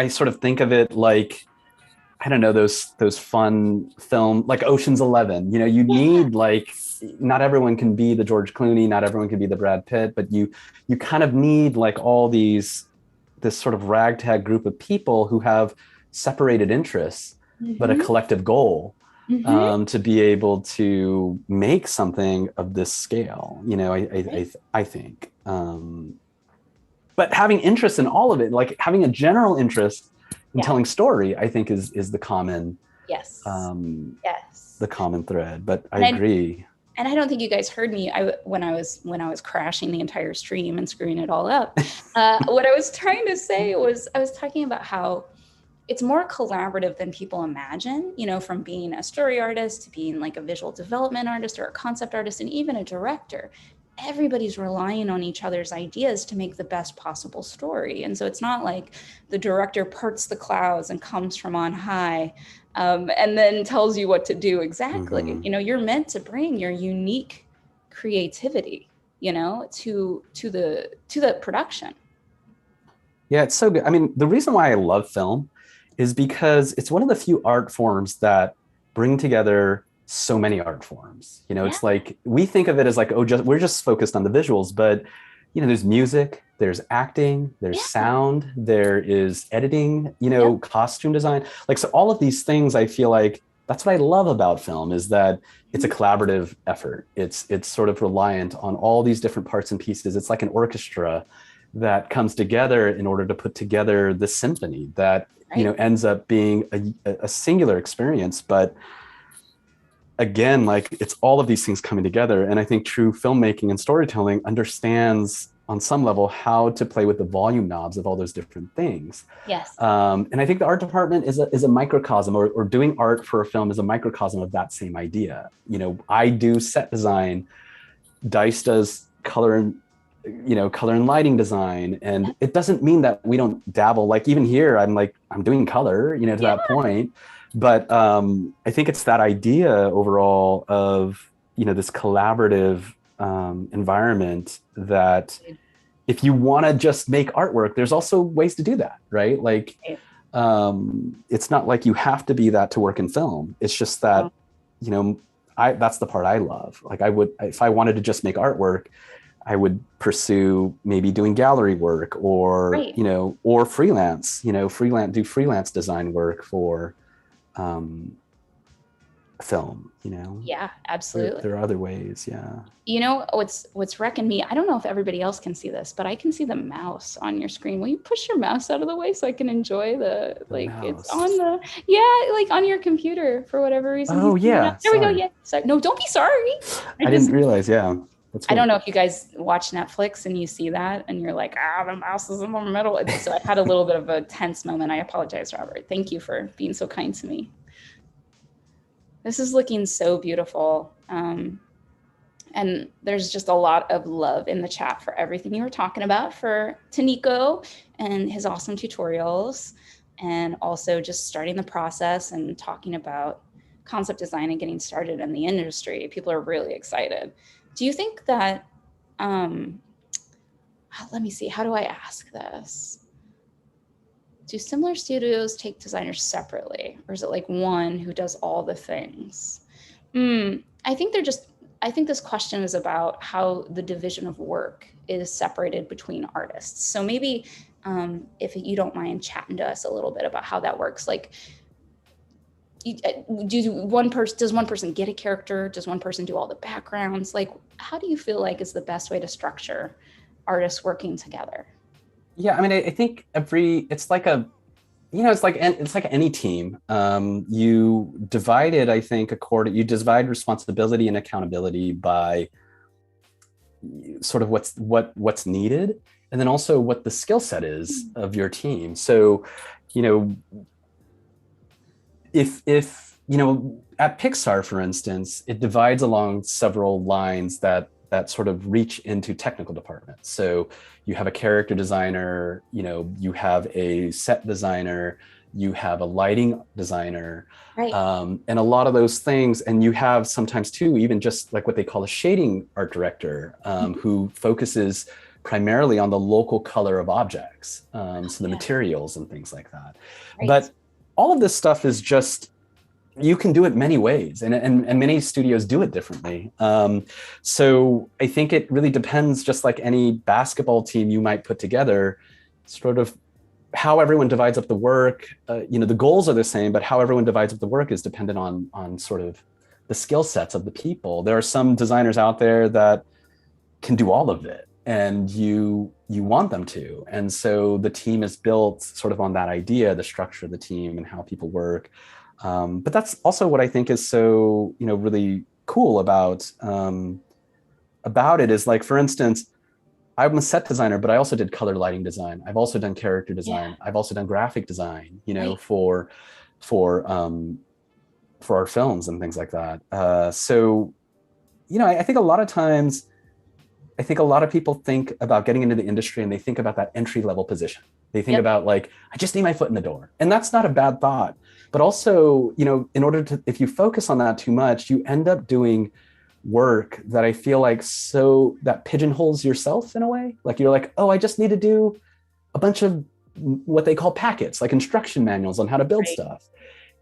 Speaker 2: sort of think of it like, I don't know, those fun film like Ocean's 11. You know, you need like, not everyone can be the George Clooney, not everyone can be the Brad Pitt, but you kind of need like all this sort of ragtag group of people who have separated interests, but a collective goal, to be able to make something of this scale. You know, I think. But having interest in all of it, like having a general interest in telling story, I think is the common,
Speaker 1: yes,
Speaker 2: the common thread. But I agree.
Speaker 1: And I don't think you guys heard me when I was crashing the entire stream and screwing it all up. What I was trying to say was I was talking about how it's more collaborative than people imagine, you know, from being a story artist to being like a visual development artist or a concept artist and even a director. Everybody's relying on each other's ideas to make the best possible story. And so it's not like the director parts the clouds and comes from on high, and then tells you what to do exactly. You know, you're meant to bring your unique creativity, you know, to the production.
Speaker 2: Yeah, it's so good. I mean, the reason why I love film is because it's one of the few art forms that bring together so many art forms. You know, it's like we think of it as like, oh, we're just focused on the visuals, but you know, there's music, there's acting, there's sound, there is editing, you know, costume design. Like, so all of these things, I feel like that's what I love about film, is that it's a collaborative effort. It's sort of reliant on all these different parts and pieces. It's like an orchestra that comes together in order to put together the symphony that, you know, ends up being a singular experience. But again, like it's all of these things coming together. And I think true filmmaking and storytelling understands on some level how to play with the volume knobs of all those different things.
Speaker 1: Yes.
Speaker 2: And I think the art department is a microcosm, or doing art for a film is a microcosm of that same idea. You know, I do set design, Dice does color and lighting design. And it doesn't mean that we don't dabble. Like even here, I'm doing color, you know, to that point. But I think it's that idea overall of, you know, this collaborative environment that if you want to just make artwork, there's also ways to do that, right? Like it's not like you have to be that to work in film. It's just that, you know, that's the part I love. Like if I wanted to just make artwork, I would pursue maybe doing gallery work or, you know, or freelance, do freelance design work for film, you know?
Speaker 1: Yeah, absolutely.
Speaker 2: There are other ways. Yeah.
Speaker 1: You know, what's wrecking me, I don't know if everybody else can see this, but I can see the mouse on your screen. Will you push your mouse out of the way so I can enjoy the mouse. It's on like on your computer for whatever reason.
Speaker 2: Oh yeah.
Speaker 1: There we go. Yeah. Sorry. No, don't be sorry.
Speaker 2: I didn't realize. Yeah.
Speaker 1: I don't know if you guys watch Netflix and you see that and you're like, the mouse is in the middle. So I had a little bit of a tense moment. I apologize, Robert. Thank you for being so kind to me. This is looking so beautiful. And there's just a lot of love in the chat for everything you were talking about for Tonko and his awesome tutorials, and also just starting the process and talking about concept design and getting started in the industry. People are really excited. Do you think that, let me see, how do I ask this? Do similar studios take designers separately, or is it like one who does all the things? I think this question is about how the division of work is separated between artists. So maybe if you don't mind chatting to us a little bit about how that works, like, does one person get a character? Does one person do all the backgrounds? Like, how do you feel like is the best way to structure artists working together?
Speaker 2: Yeah, I mean, I think it's like any team. You divide it, I think, you divide responsibility and accountability by sort of what's needed, and then also what the skill set is of your team. So, you know, if you know, at Pixar, for instance, it divides along several lines that sort of reach into technical departments. So you have a character designer, you know, you have a set designer, you have a lighting designer, and a lot of those things. And you have sometimes too, even just like what they call a shading art director, who focuses primarily on the local color of objects, so the materials and things like that. But all of this stuff is just, you can do it many ways, and many studios do it differently. So I think it really depends, just like any basketball team you might put together, sort of how everyone divides up the work. The goals are the same, but how everyone divides up the work is dependent on sort of the skill sets of the people. There are some designers out there that can do all of it, and you want them to. And so the team is built sort of on that idea, the structure of the team and how people work. But that's also what I think is so, really cool about it is, like, for instance, I'm a set designer, but I also did color lighting design. I've also done character design. I've also done graphic design, for our films and things like that. So, I think a lot of times, I think a lot of people think about getting into the industry and they think about that entry level position. They think about, like, I just need my foot in the door. And that's not a bad thought. But also, in order to, if you focus on that too much, you end up doing work that I feel like that pigeonholes yourself in a way. Like, you're like, oh, I just need to do a bunch of what they call packets, like instruction manuals on how to build stuff.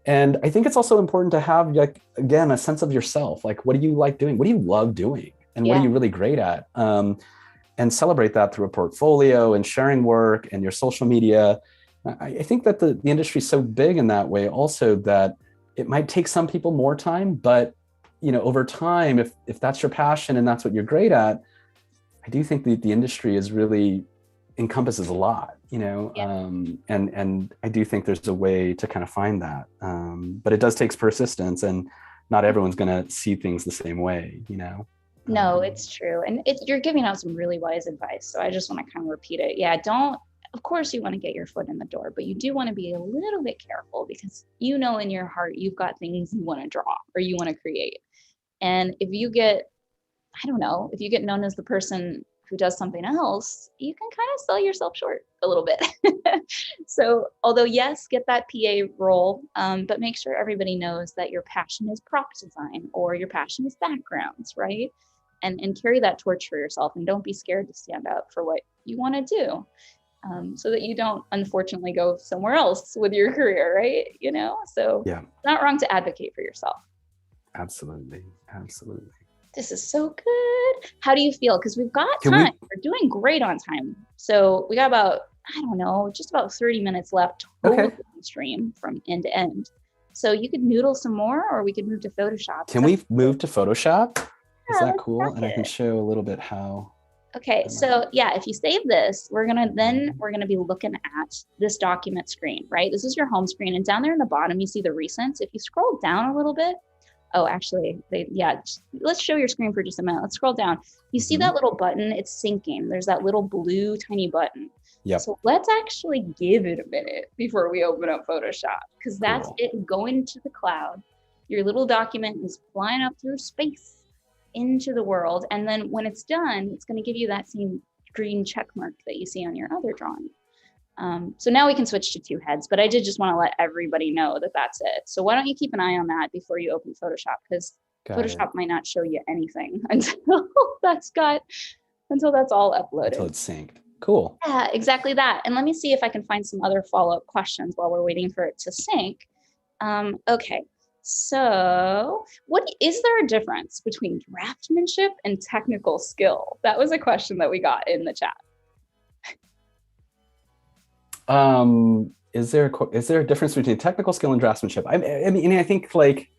Speaker 2: And I think it's also important to have, like, again, a sense of yourself. Like, what do you like doing? What do you love doing? And what are you really great at? And celebrate that through a portfolio and sharing work and your social media. I think that the industry is so big in that way also, that it might take some people more time, but over time, if that's your passion and that's what you're great at, I do think that the industry is really encompasses a lot, and I do think there's a way to kind of find that. But it does take persistence, and not everyone's going to see things the same way,
Speaker 1: No, it's true. And you're giving out some really wise advice. So I just want to kind of repeat it. Yeah, of course you want to get your foot in the door, but you do want to be a little bit careful, because in your heart, you've got things you want to draw or you want to create. And if you get known as the person who does something else, you can kind of sell yourself short a little bit. So although, yes, get that PA role, but make sure everybody knows that your passion is prop design or your passion is backgrounds, right? And carry that torch for yourself, and don't be scared to stand up for what you want to do, so that you don't unfortunately go somewhere else with your career, right? So it's not wrong to advocate for yourself.
Speaker 2: Absolutely.
Speaker 1: This is so good. How do you feel? Because we've got time. We're doing great on time. So we got about, just about 30 minutes left total stream from end to end. So you could noodle some more, or we could move to Photoshop.
Speaker 2: Can we move to Photoshop? Is that cool? And I can show a little bit how.
Speaker 1: Okay, so if you save this, we're gonna be looking at this document screen, right? This is your home screen, and down there in the bottom, you see the recents. If you scroll down a little bit, let's show your screen for just a minute. Let's scroll down. You see that little button? It's syncing. There's that little blue tiny button. Yeah. So let's actually give it a minute before we open up Photoshop, because that's it going to the cloud. Your little document is flying up through space into the world, and then when it's done, it's going to give you that same green check mark that you see on your other drawing. So now we can switch to two heads, but I did just want to let everybody know that that's it. So why don't you keep an eye on that before you open Photoshop, because Photoshop might not show you anything until that's all uploaded.
Speaker 2: Until it's synced. Cool.
Speaker 1: Yeah, exactly that. And let me see if I can find some other follow-up questions while we're waiting for it to sync. Okay. So is there a difference between draftsmanship and technical skill? That was a question that we got in the chat.
Speaker 2: Is there a difference between technical skill and draftsmanship? I mean, I think, like,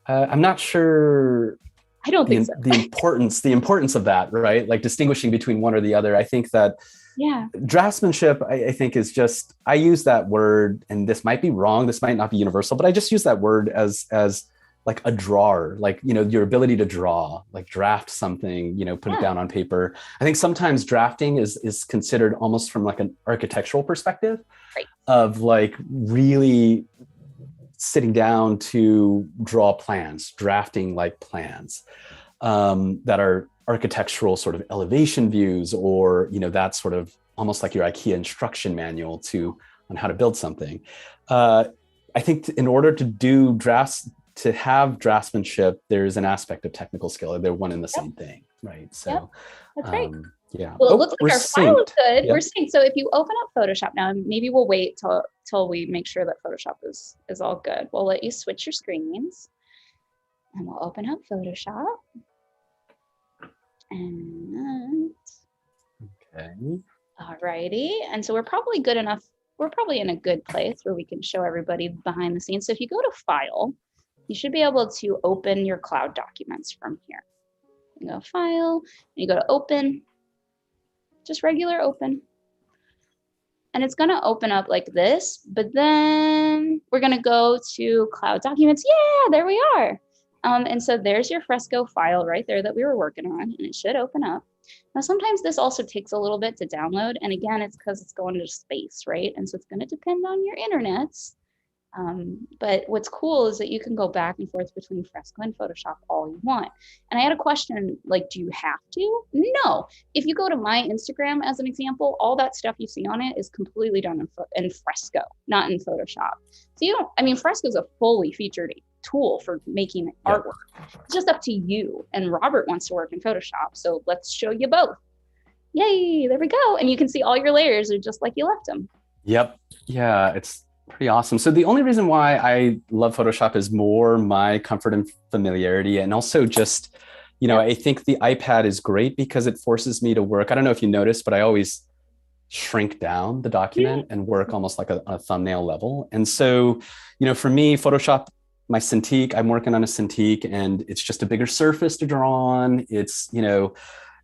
Speaker 2: I'm not sure.
Speaker 1: I don't think so.
Speaker 2: the importance of that, right? Like, distinguishing between one or the other. I think that draftsmanship, I think, is just, I use that word, and this might be wrong, this might not be universal, but I just use that word as like a drawer, like, your ability to draw, like draft something, put it down on paper. I think sometimes drafting is considered almost from like an architectural perspective, of like really sitting down to draw plans, drafting like plans that are architectural sort of elevation views, or, that sort of almost like your IKEA instruction manual on how to build something. I think in order to have draftsmanship, there's an aspect of technical skill. They're one and the same thing, right? So
Speaker 1: that's right.
Speaker 2: Yeah.
Speaker 1: Well, it
Speaker 2: Oh,
Speaker 1: looks
Speaker 2: we're
Speaker 1: like our file is
Speaker 2: synced.
Speaker 1: good.
Speaker 2: Yeah.
Speaker 1: We're synced. So if you open up Photoshop now, and maybe we'll wait till we make sure that Photoshop is all good. We'll let you switch your screens, and we'll open up Photoshop. And
Speaker 2: Okay.
Speaker 1: alrighty. And so we're probably good enough. We're probably in a good place where we can show everybody behind the scenes. So if you go to File, you should be able to open your cloud documents from here. You go File, and you go to Open, just regular Open. And it's gonna open up like this, but then we're gonna go to Cloud Documents. Yeah, there we are. And so there's your Fresco file right there that we were working on, and it should open up. Now, sometimes this also takes a little bit to download. And again, it's because it's going into space, right? And so it's gonna depend on your internets. But what's cool is that you can go back and forth between Fresco and Photoshop all you want. And I had a question, like, do you have to? No. If you go to my Instagram as an example, all that stuff you see on it is completely done in Fresco, not in Photoshop. So you don't, I mean, Fresco is a fully featured tool for making artwork. It's just up to you. And Robert wants to work in Photoshop, so let's show you both. Yay, there we go. And you can see all your layers are just like you left them.
Speaker 2: Yep. Yeah, it's pretty awesome. So the only reason why I love Photoshop is more my comfort and familiarity, and also just, you know, I think the iPad is great because it forces me to work. I don't know if you noticed, but I always shrink down the document and work almost like a thumbnail level. And so, you know, for me, Photoshop, my Cintiq, I'm working on a Cintiq, and it's just a bigger surface to draw on. It's, you know,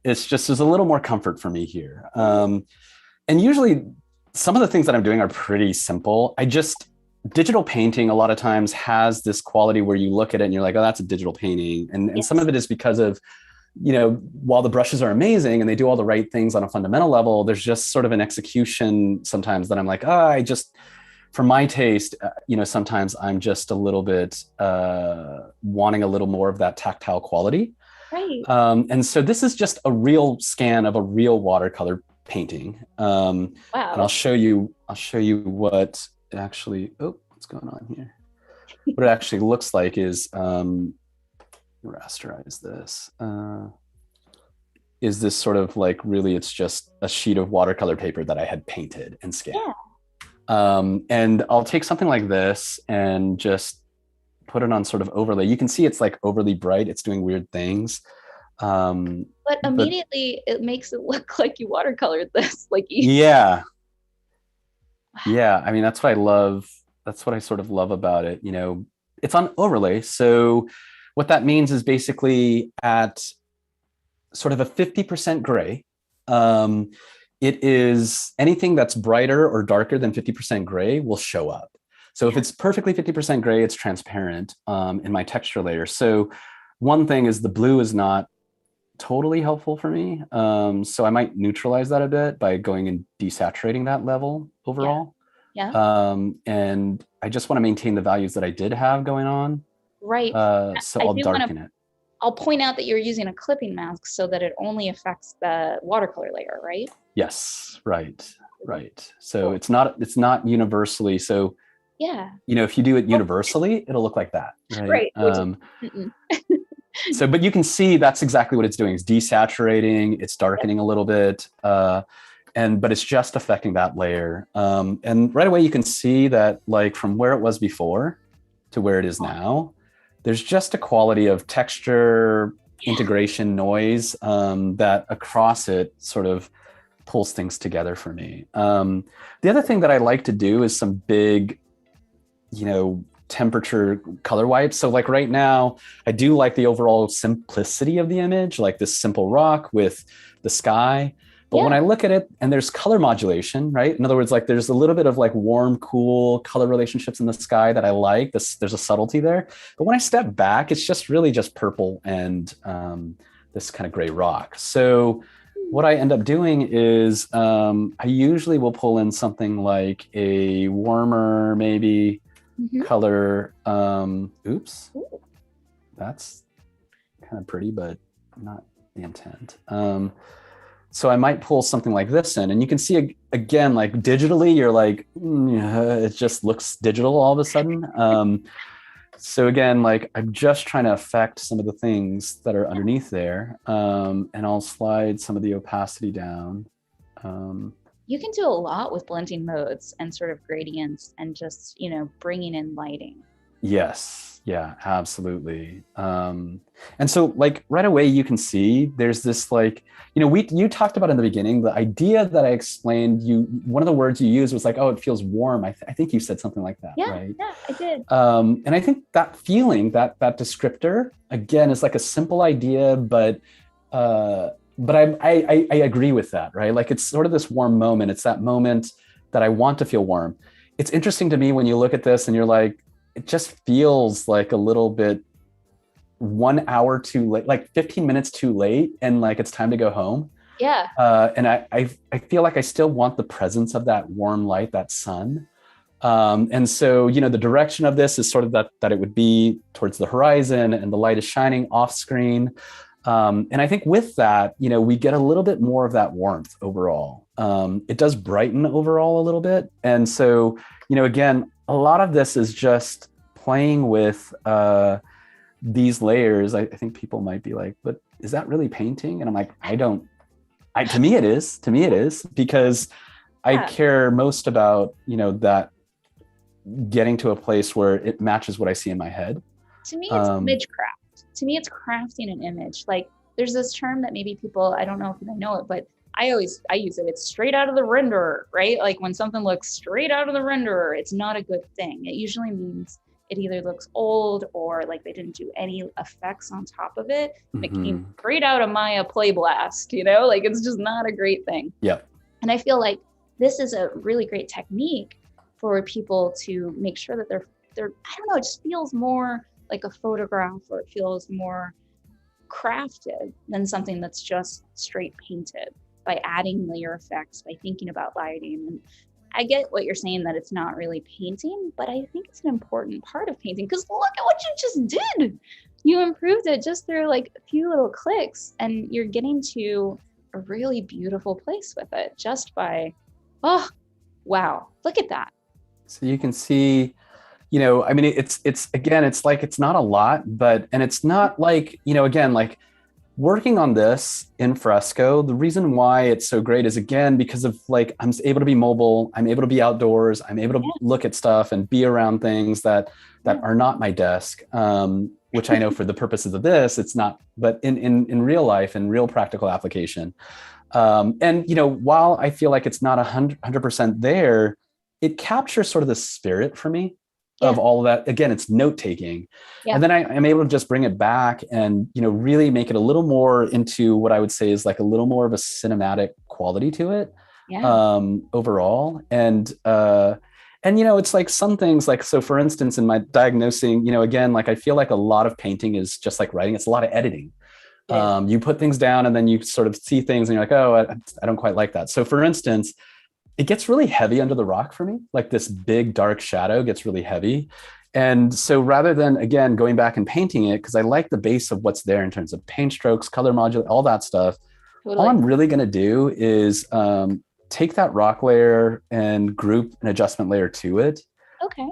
Speaker 2: it's just, there's a little more comfort for me here. And usually some of the things that I'm doing are pretty simple. Digital painting a lot of times has this quality where you look at it and you're like, oh, that's a digital painting. And some of it is because of, you know, while the brushes are amazing and they do all the right things on a fundamental level, there's just sort of an execution sometimes that I'm like, for my taste, you know, sometimes I'm just a little bit wanting a little more of that tactile quality.
Speaker 1: Right.
Speaker 2: And so this is just a real scan of a real watercolor painting.
Speaker 1: Wow.
Speaker 2: And I'll show you what it actually, what's going on here? What it actually looks like is, rasterize this. Is this sort of like, really, it's just a sheet of watercolor paper that I had painted and scanned. Yeah. And I'll take something like this and just put it on sort of overlay. You can see it's like overly bright. It's doing weird things.
Speaker 1: But immediately it makes it look like you watercolored this.
Speaker 2: Yeah. I mean, that's what I love. That's what I sort of love about it. You know, it's on overlay. So what that means is basically at sort of a 50% gray, it is anything that's brighter or darker than 50% gray will show up. So if it's perfectly 50% gray, it's transparent in my texture layer. So one thing is the blue is not totally helpful for me. So I might neutralize that a bit by going and desaturating that level overall. And I just want to maintain the values that I did have going on.
Speaker 1: Right.
Speaker 2: So I'll darken it.
Speaker 1: I'll point out that you're using a clipping mask so that it only affects the watercolor layer, right?
Speaker 2: Yes, right. So it's not universally. So you know, if you do it universally, it'll look like that, right? So, but you can see that's exactly what it's doing. It's desaturating, it's darkening a little bit, but it's just affecting that layer. And right away you can see that, like, from where it was before to where it is now, there's just a quality of texture, integration, noise that across it sort of pulls things together for me. The other thing that I like to do is some big, you know, temperature color wipes. So like right now, I do like the overall simplicity of the image, like this simple rock with the sky. But when I look at it and there's color modulation, right? In other words, like there's a little bit of like warm, cool color relationships in the sky that I like. There's a subtlety there. But when I step back, it's just really just purple and this kind of gray rock. So what I end up doing is I usually will pull in something like a warmer, maybe color. Oops, that's kind of pretty, but not the intent. So I might pull something like this in, and you can see again, like digitally, you're like, it just looks digital all of a sudden. So again, like I'm just trying to affect some of the things that are underneath there. And I'll slide some of the opacity down.
Speaker 1: You can do a lot with blending modes and sort of gradients and just, bringing in lighting.
Speaker 2: Yes. Yeah, absolutely. And so like right away you can see there's this like, you talked about in the beginning, the idea that I explained, one of the words you used was like, oh, it feels warm. I think you said something like that, right?
Speaker 1: Yeah, I did.
Speaker 2: And I think that feeling, that descriptor, again, is like a simple idea, but I agree with that, right? Like it's sort of this warm moment. It's that moment that I want to feel warm. It's interesting to me when you look at this and you're like, it just feels like a little bit 1 hour too late, like 15 minutes too late, and like it's time to go home.
Speaker 1: Yeah.
Speaker 2: And I feel like I still want the presence of that warm light, that sun. And so, the direction of this is sort of that it would be towards the horizon and the light is shining off screen. And I think with that, we get a little bit more of that warmth overall. It does brighten overall a little bit. And so, again, a lot of this is just playing with these layers. I think people might be like, but is that really painting? And I'm like, to me it is because I care most about, that getting to a place where it matches what I see in my head.
Speaker 1: To me, it's image craft. To me, it's crafting an image. Like there's this term that maybe people, I don't know if they know it, but I use it. It's straight out of the renderer, right? Like when something looks straight out of the renderer, it's not a good thing. It usually means it either looks old or like they didn't do any effects on top of it. Mm-hmm. It came straight out of Maya Play Blast, like it's just not a great thing.
Speaker 2: Yeah.
Speaker 1: And I feel like this is a really great technique for people to make sure that they're, I don't know, it just feels more like a photograph, or it feels more crafted than something that's just straight painted, by adding layer effects, by thinking about lighting. And I get what you're saying, that it's not really painting, but I think it's an important part of painting, because look at what you just did. You improved it just through like a few little clicks, and you're getting to a really beautiful place with it just by, oh, wow, look at that.
Speaker 2: So you can see, I mean, it's again, it's like, it's not a lot, and it's not like, again, like working on this in Fresco, the reason why it's so great is, again, because of like, I'm able to be mobile, I'm able to be outdoors, I'm able to look at stuff and be around things that are not my desk, which I know for the purposes of this, it's not, but in real life, in real practical application. And, while I feel like it's not 100% there, it captures sort of the spirit for me of all of that. Again, it's note-taking. And then I'm able to just bring it back and, really make it a little more into what I would say is like a little more of a cinematic quality to it overall. And it's like some things like, so for instance, in my diagnosing, again, like I feel like a lot of painting is just like writing. It's a lot of editing. You put things down and then you sort of see things and you're like, oh, I don't quite like that. So for instance, it gets really heavy under the rock for me. Like this big dark shadow gets really heavy. And so rather than, again, going back and painting it, because I like the base of what's there in terms of paint strokes, color modulation, all that stuff, all I'm really going to do is take that rock layer and group an adjustment layer to it.
Speaker 1: Okay.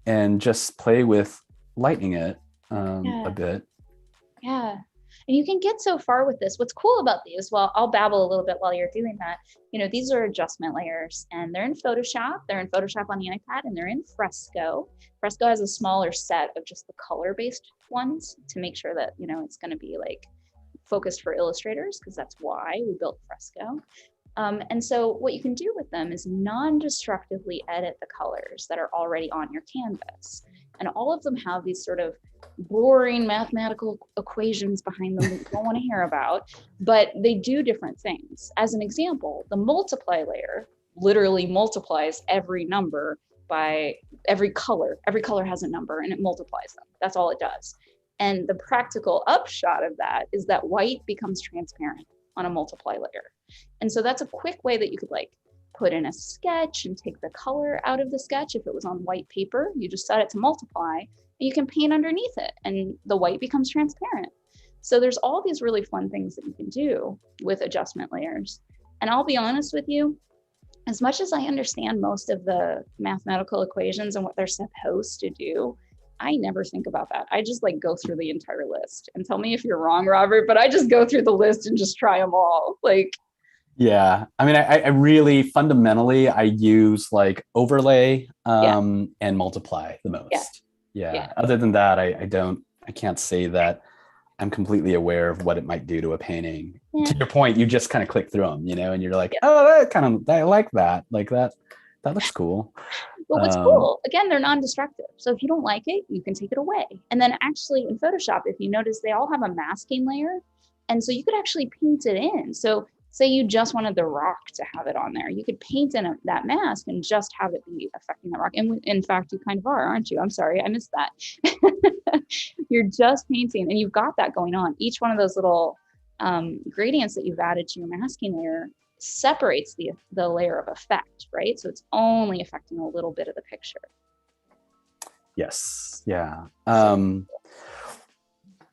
Speaker 2: And just play with lightening it a bit.
Speaker 1: Yeah. And you can get so far with this. What's cool about these, well, I'll babble a little bit while you're doing that. These are adjustment layers, and they're in Photoshop. They're in Photoshop on the iPad, and they're in Fresco. Fresco has a smaller set of just the color-based ones to make sure that, it's going to be like focused for illustrators, because that's why we built Fresco. And so what you can do with them is non-destructively edit the colors that are already on your canvas. And all of them have these sort of boring mathematical equations behind them that you don't want to hear about, but they do different things. As an example, the multiply layer literally multiplies every number by every color. Every color has a number and it multiplies them. That's all it does. And the practical upshot of that is that white becomes transparent on a multiply layer. And so that's a quick way that you could like put in a sketch and take the color out of the sketch. If it was on white paper, you just set it to multiply, and you can paint underneath it and the white becomes transparent. So there's all these really fun things that you can do with adjustment layers. And I'll be honest with you, as much as I understand most of the mathematical equations and what they're supposed to do, I never think about that. I just like go through the entire list, and tell me if you're wrong, Robert, but I just go through the list and just try them all. Like,
Speaker 2: Yeah. I mean, I really fundamentally, I use like overlay and multiply the
Speaker 1: yeah,
Speaker 2: most. Yeah. Other than that, I can't say that I'm completely aware of what it might do to a painting. To your point, you just kind of click through them, and you're like, oh, I like that. Like that looks cool.
Speaker 1: But what's cool, again, they're non-destructive. So if you don't like it, you can take it away. And then actually in Photoshop, if you notice, they all have a masking layer. And so you could actually paint it in. So say you just wanted the rock to have it on there, you could paint in that mask and just have it be affecting the rock. And in fact, you kind of are, aren't you? I'm sorry, I missed that. You're just painting and you've got that going on. Each one of those little gradients that you've added to your masking layer separates the layer of effect, right? So it's only affecting a little bit of the picture.
Speaker 2: Yes. Yeah.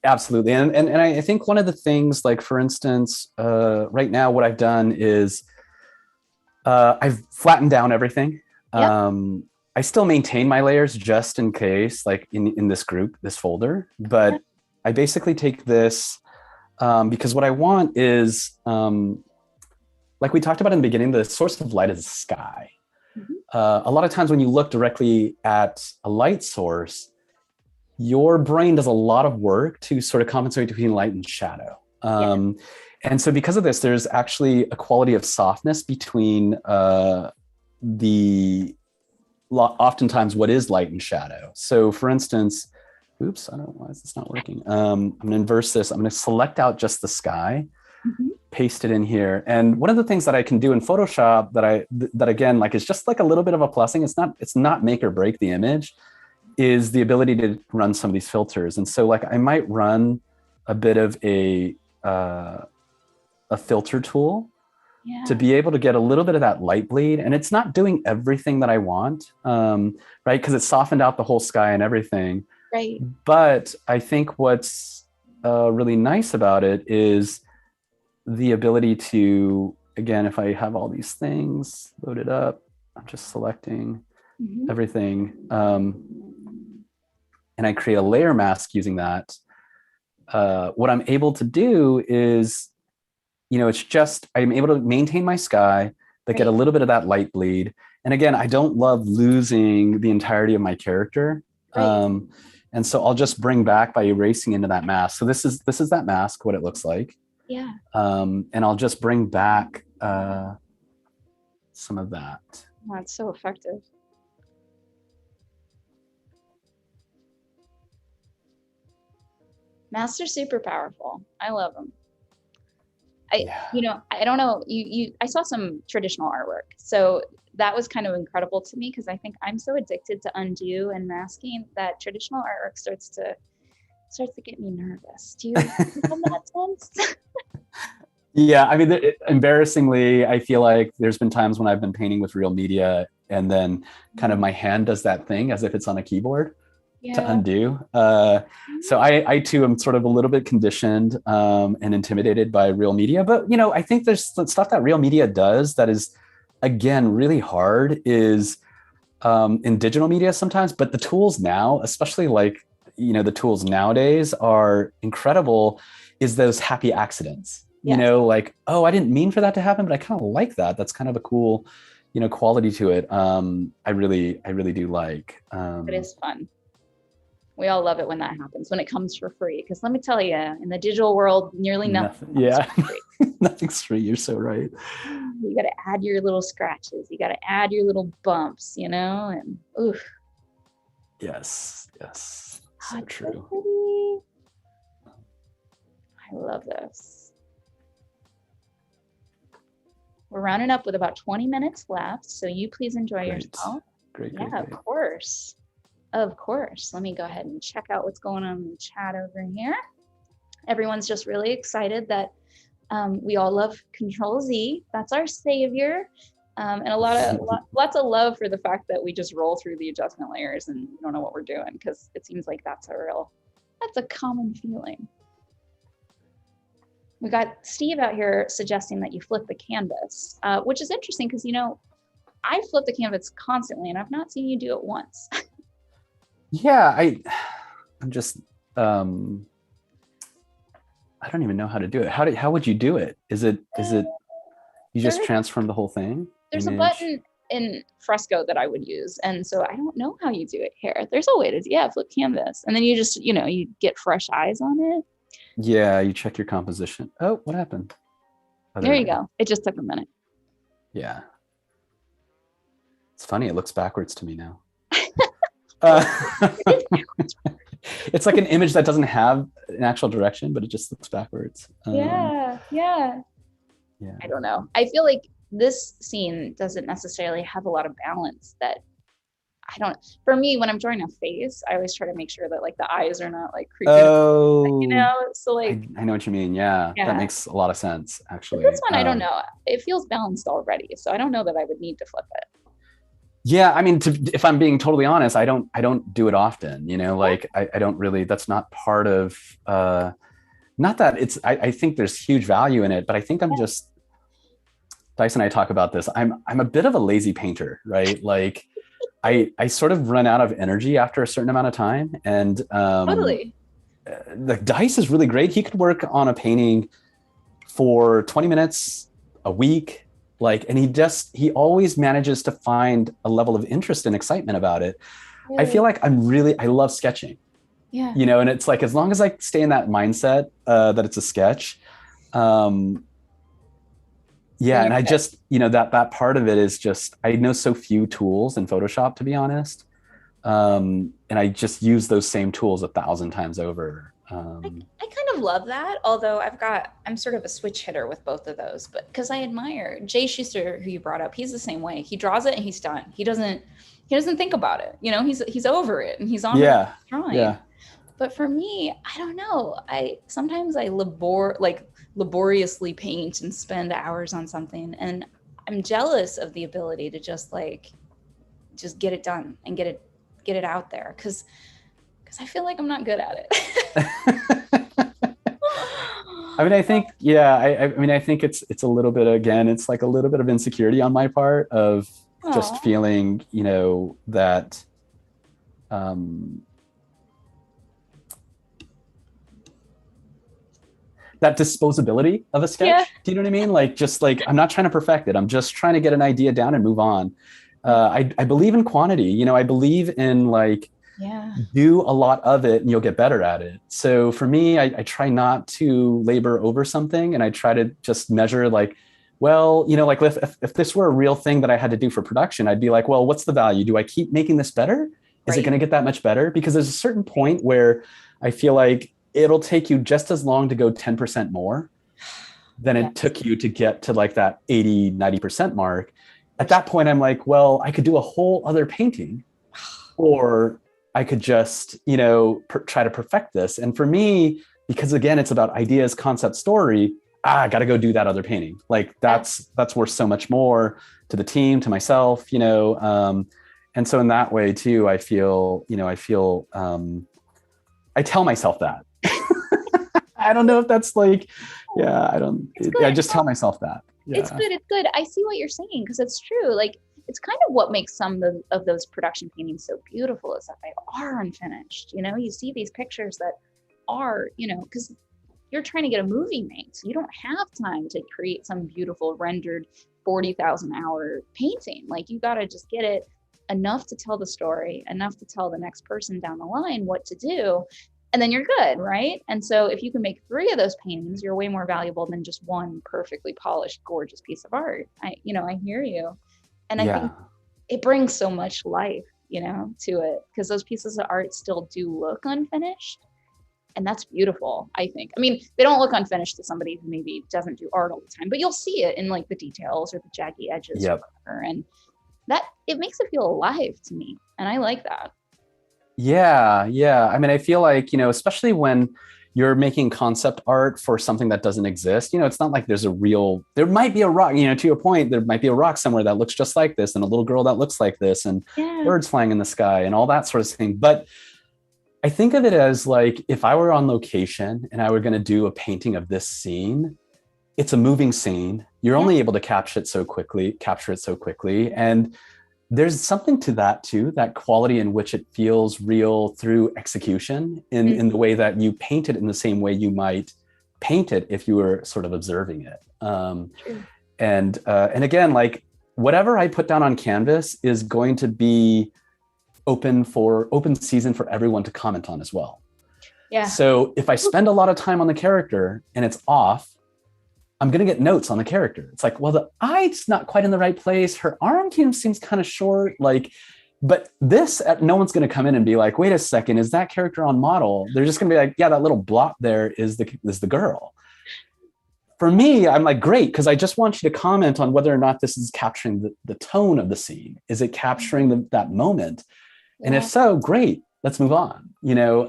Speaker 2: Absolutely. And I think one of the things, like for instance, right now, what I've done is I've flattened down everything. I still maintain my layers just in case, like in this group, this folder, but I basically take this because what I want is, like we talked about in the beginning, the source of light is the sky. A lot of times when you look directly at a light source, your brain does a lot of work to sort of compensate between light and shadow. And so because of this, there's actually a quality of softness between oftentimes what is light and shadow. So for instance, oops, I don't know why is this not working. I'm gonna inverse this. I'm gonna select out just the sky. Paste it in here. And one of the things that I can do in Photoshop that again, like, is just like a little bit of a plussing. It's not make or break the image, is the ability to run some of these filters. And so like I might run a bit of a filter tool to be able to get a little bit of that light bleed. And it's not doing everything that I want, right? Because it's softened out the whole sky and everything.
Speaker 1: Right.
Speaker 2: But I think what's really nice about it is the ability to, again, if I have all these things loaded up, I'm just selecting everything. And I create a layer mask using that. What I'm able to do is, it's just, I'm able to maintain my sky, but get a little bit of that light bleed. And again, I don't love losing the entirety of my character. And so I'll just bring back by erasing into that mask. So this is that mask, what it looks like.
Speaker 1: Yeah.
Speaker 2: And I'll just bring back some of that.
Speaker 1: That's so effective. Masks are super powerful. I love them. I don't know. I saw some traditional artwork, so that was kind of incredible to me because I think I'm so addicted to undo and masking that traditional artwork starts to get me nervous. Do you have that sense?
Speaker 2: Yeah, I mean, embarrassingly, I feel like there's been times when I've been painting with real media and then kind of my hand does that thing as if it's on a keyboard to undo. So I too am sort of a little bit conditioned and intimidated by real media. But, I think there's stuff that real media does that is, again, really hard is in digital media sometimes. But the tools now, especially like, the tools nowadays are incredible, is those happy accidents. Like, oh, I didn't mean for that to happen, but I kind of like that. That's kind of a cool, quality to it. I really do like.
Speaker 1: It is fun. We all love it when that happens, when it comes for free. Because let me tell you, in the digital world, nearly nothing.
Speaker 2: Nothing's free. You're so right.
Speaker 1: You got to add your little scratches. You got to add your little bumps, and oof.
Speaker 2: Yes. So true.
Speaker 1: So I love this. We're rounding up with about 20 minutes left, so you please enjoy yourself.
Speaker 2: Great.
Speaker 1: Of course. Let me go ahead and check out what's going on in the chat over here. Everyone's just really excited that we all love Control Z. That's our savior. And lots of love for the fact that we just roll through the adjustment layers and don't know what we're doing, because it seems like that's a common feeling. We got Steve out here suggesting that you flip the canvas, which is interesting because, I flip the canvas constantly and I've not seen you do it once.
Speaker 2: Yeah, I'm just I don't even know how to do it. How would you do it? Is it you just transform the whole thing?
Speaker 1: There's a
Speaker 2: Image.
Speaker 1: button in Fresco that I would use. And so I don't know how you do it here. There's a way to, yeah, flip canvas. And then you just, you get fresh eyes on it.
Speaker 2: Yeah, you check your composition. Oh, what happened? Oh,
Speaker 1: there you go. It just took a minute.
Speaker 2: Yeah. It's funny. It looks backwards to me now. It's like an image that doesn't have an actual direction, but it just looks backwards.
Speaker 1: Yeah. I don't know. I feel like this scene doesn't necessarily have a lot of balance that for me, when I'm drawing a face, I always try to make sure that like the eyes are not like creeping.
Speaker 2: Oh,
Speaker 1: so like,
Speaker 2: I know what you mean. Yeah, that makes a lot of sense, actually.
Speaker 1: But this one, I don't know. It feels balanced already. So I don't know that I would need to flip it.
Speaker 2: Yeah, I mean, if I'm being totally honest, I don't do it often, like I don't really, that's not part of, not that it's, I think there's huge value in it, but I think I'm just, Dice and I talk about this. I'm a bit of a lazy painter, right? Like I sort of run out of energy after a certain amount of time. And
Speaker 1: totally.
Speaker 2: The Dice is really great. He could work on a painting for 20 minutes a week. And he always manages to find a level of interest and excitement about it. Really? I feel like I love sketching.
Speaker 1: Yeah.
Speaker 2: And it's like, as long as I stay in that mindset that it's a sketch, yeah, and I just, that part of it is just, I know so few tools in Photoshop, to be honest. And I just use those same tools 1,000 times over.
Speaker 1: I kind of love that. Although I'm sort of a switch hitter with both of those, but because I admire Jay Schuster, who you brought up, he's the same way. He draws it and he's done. He doesn't think about it. He's over it and he's on with drawing. Yeah. But for me, I don't know. Sometimes I laboriously paint and spend hours on something, and I'm jealous of the ability to just get it done and get it out there, because I feel like I'm not good at it.
Speaker 2: I mean, I think, I think it's a little bit, again, it's like a little bit of insecurity on my part of just feeling, that that disposability of a sketch. Yeah. Do you know what I mean? I'm not trying to perfect it. I'm just trying to get an idea down and move on. I believe in quantity. I believe in do a lot of it and you'll get better at it. So for me, I try not to labor over something, and I try to just measure if this were a real thing that I had to do for production, I'd be like, well, what's the value? Do I keep making this better? Is it going to get that much better? Because there's a certain point where I feel like it'll take you just as long to go 10% more than it took you to get to that 80, 90% mark. At that point, I'm like, well, I could do a whole other painting, or I could just, try to perfect this. And for me, because again, it's about ideas, concept, story, I got to go do that other painting. That's worth so much more to the team, to myself, and so in that way too, I feel, I tell myself that. I don't know if that's I just tell myself that. Yeah.
Speaker 1: It's good. I see what you're saying, because it's true. It's kind of what makes some of those production paintings so beautiful, is that they are unfinished. You see these pictures that are, because you're trying to get a movie made, so you don't have time to create some beautiful rendered 40,000 hour painting. You got to just get it enough to tell the story, enough to tell the next person down the line what to do, and then you're good, right? And so if you can make 3 of those paintings, you're way more valuable than just one perfectly polished, gorgeous piece of art. I hear you. And I think it brings so much life, to it, because those pieces of art still do look unfinished. And that's beautiful, I think. I mean, they don't look unfinished to somebody who maybe doesn't do art all the time, but you'll see it in the details or the jaggy edges.
Speaker 2: Yep.
Speaker 1: Or whatever. And that, it makes it feel alive to me. And I like that.
Speaker 2: Yeah. I mean, I feel like, especially when you're making concept art for something that doesn't exist, it's not like there might be a rock, to your point, there might be a rock somewhere that looks just like this, and a little girl that looks like this, and birds flying in the sky and all that sort of thing. But I think of it as if I were on location and I were going to do a painting of this scene, it's a moving scene. You're only able to capture it so quickly. And there's something to that too, that quality in which it feels real through execution in the way that you paint it in the same way you might paint it if you were sort of observing it. And again, like whatever I put down on canvas is going to be open season for everyone to comment on as well.
Speaker 1: Yeah.
Speaker 2: So if I spend a lot of time on the character and it's off, I'm going to get notes on the character. It's like, well, the eye's not quite in the right place. Her arm seems kind of short. Like, but this, no one's going to come in and be like, wait a second, is that character on model? They're just going to be like, yeah, that little blot there is the girl. For me, I'm like, great, because I just want you to comment on whether or not this is capturing the tone of the scene. Is it capturing that moment? Yeah. And if so, great, let's move on, you know?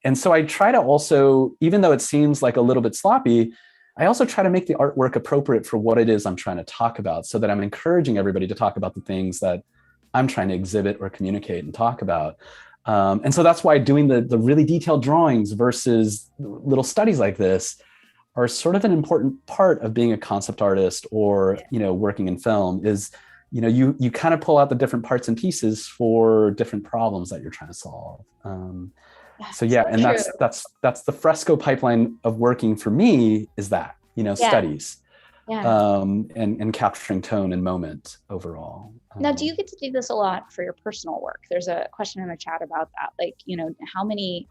Speaker 2: And so I try to also, even though it seems like a little bit sloppy, I also try to make the artwork appropriate for what it is I'm trying to talk about, so that I'm encouraging everybody to talk about the things that I'm trying to exhibit or communicate and talk about. And so that's why doing the really detailed drawings versus little studies like this are sort of an important part of being a concept artist or, you know, working in film is, you know, you kind of pull out the different parts and pieces for different problems that you're trying to solve. So yeah, and that's the Fresco pipeline of working for me, is that, you know, studies, and capturing tone and moment overall.
Speaker 1: Now, do you get to do this a lot for your personal work? There's a question in the chat about that. Like, you know, how many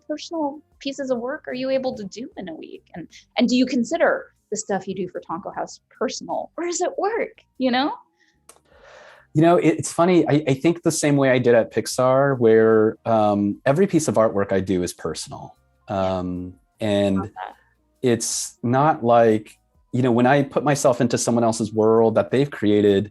Speaker 1: personal pieces of work are you able to do in a week? And do you consider the stuff you do for Tonko House personal, or is it work, you know?
Speaker 2: You know, it's funny. I think the same way I did at Pixar, where every piece of artwork I do is personal. And it's not like, you know, when I put myself into someone else's world that they've created,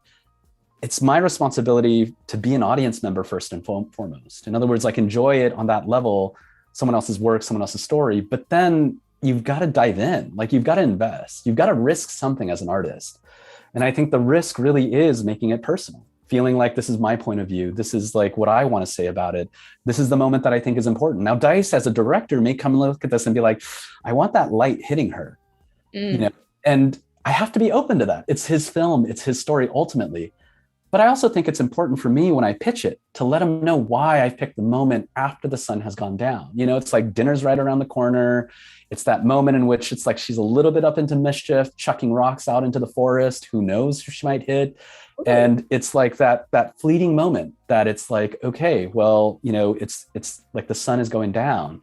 Speaker 2: it's my responsibility to be an audience member first and foremost. In other words, like enjoy it on that level, someone else's work, someone else's story, but then you've got to dive in, like you've got to invest, you've got to risk something as an artist. And I think the risk really is making it personal, feeling like this is my point of view. This is like what I want to say about it. This is the moment that I think is important. Now, Dice as a director may come look at this and be like, I want that light hitting her, you know, and I have to be open to that. It's his film, it's his story ultimately. But I also think it's important for me when I pitch it to let him know why I picked the moment after the sun has gone down. You know, it's like dinner's right around the corner. It's that moment in which it's like she's a little bit up into mischief, chucking rocks out into the forest. Who knows who she might hit? Ooh. And it's like that fleeting moment that it's like, okay, well, you know, it's like the sun is going down.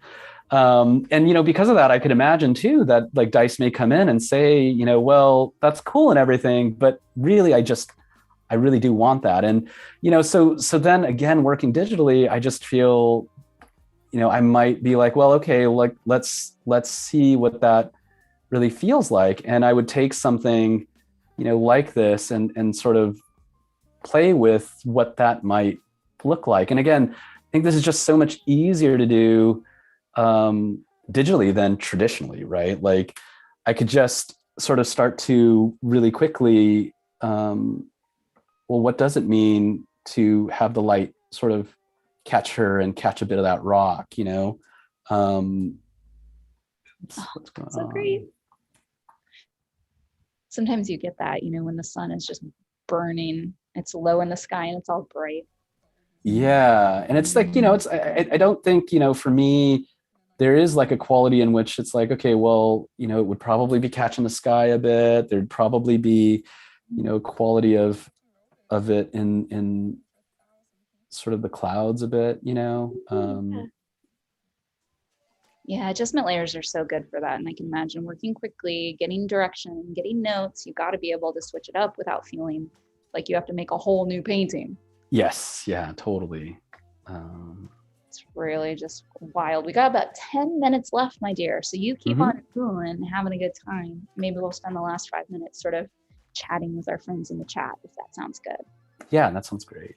Speaker 2: And, you know, because of that, I could imagine too, that like Dice may come in and say, you know, well, that's cool and everything, but really, I really do want that. And, you know, so then again, working digitally, I just feel, you know, I might be like, well, okay, like, let's see what that really feels like. And I would take something, you know, like this and sort of play with what that might look like. And again, I think this is just so much easier to do digitally than traditionally, right? Like I could just sort of start to really quickly, well, what does it mean to have the light sort of catch her and catch a bit of that rock, you know? What's going on? Great.
Speaker 1: Sometimes you get that, you know, when the sun is just burning, it's low in the sky and it's all bright.
Speaker 2: Yeah. And it's like, you know, I don't think, you know, for me, there is like a quality in which it's like, okay, well, you know, it would probably be catching the sky a bit. There'd probably be, you know, quality of it in sort of the clouds a bit, you know?
Speaker 1: Yeah, adjustment layers are so good for that. And I can imagine working quickly, getting direction, getting notes. You got to be able to switch it up without feeling like you have to make a whole new painting.
Speaker 2: Yes, yeah, totally.
Speaker 1: It's really just wild. We got about 10 minutes left, my dear. So you keep on going, having a good time. Maybe we'll spend the last 5 minutes sort of chatting with our friends in the chat, if that sounds good.
Speaker 2: Yeah, that sounds great.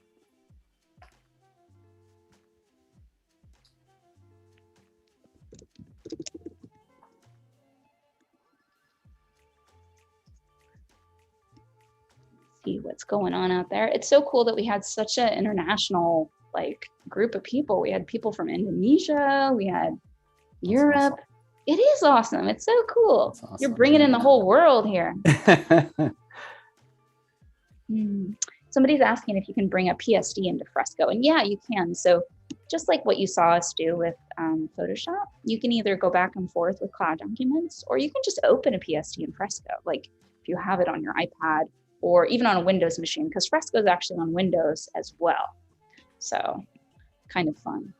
Speaker 1: See what's going on out there. It's so cool that we had such an international like group of people. We had people from Indonesia, we had Europe. Awesome. It is awesome. It's so cool. Awesome. You're bringing in the whole world here. somebody's asking if you can bring a PSD into Fresco, and yeah, you can. So just like what you saw us do with Photoshop, you can either go back and forth with cloud documents, or you can just open a PSD in Fresco. Like if you have it on your iPad or even on a Windows machine, because Fresco is actually on Windows as well. So kind of fun.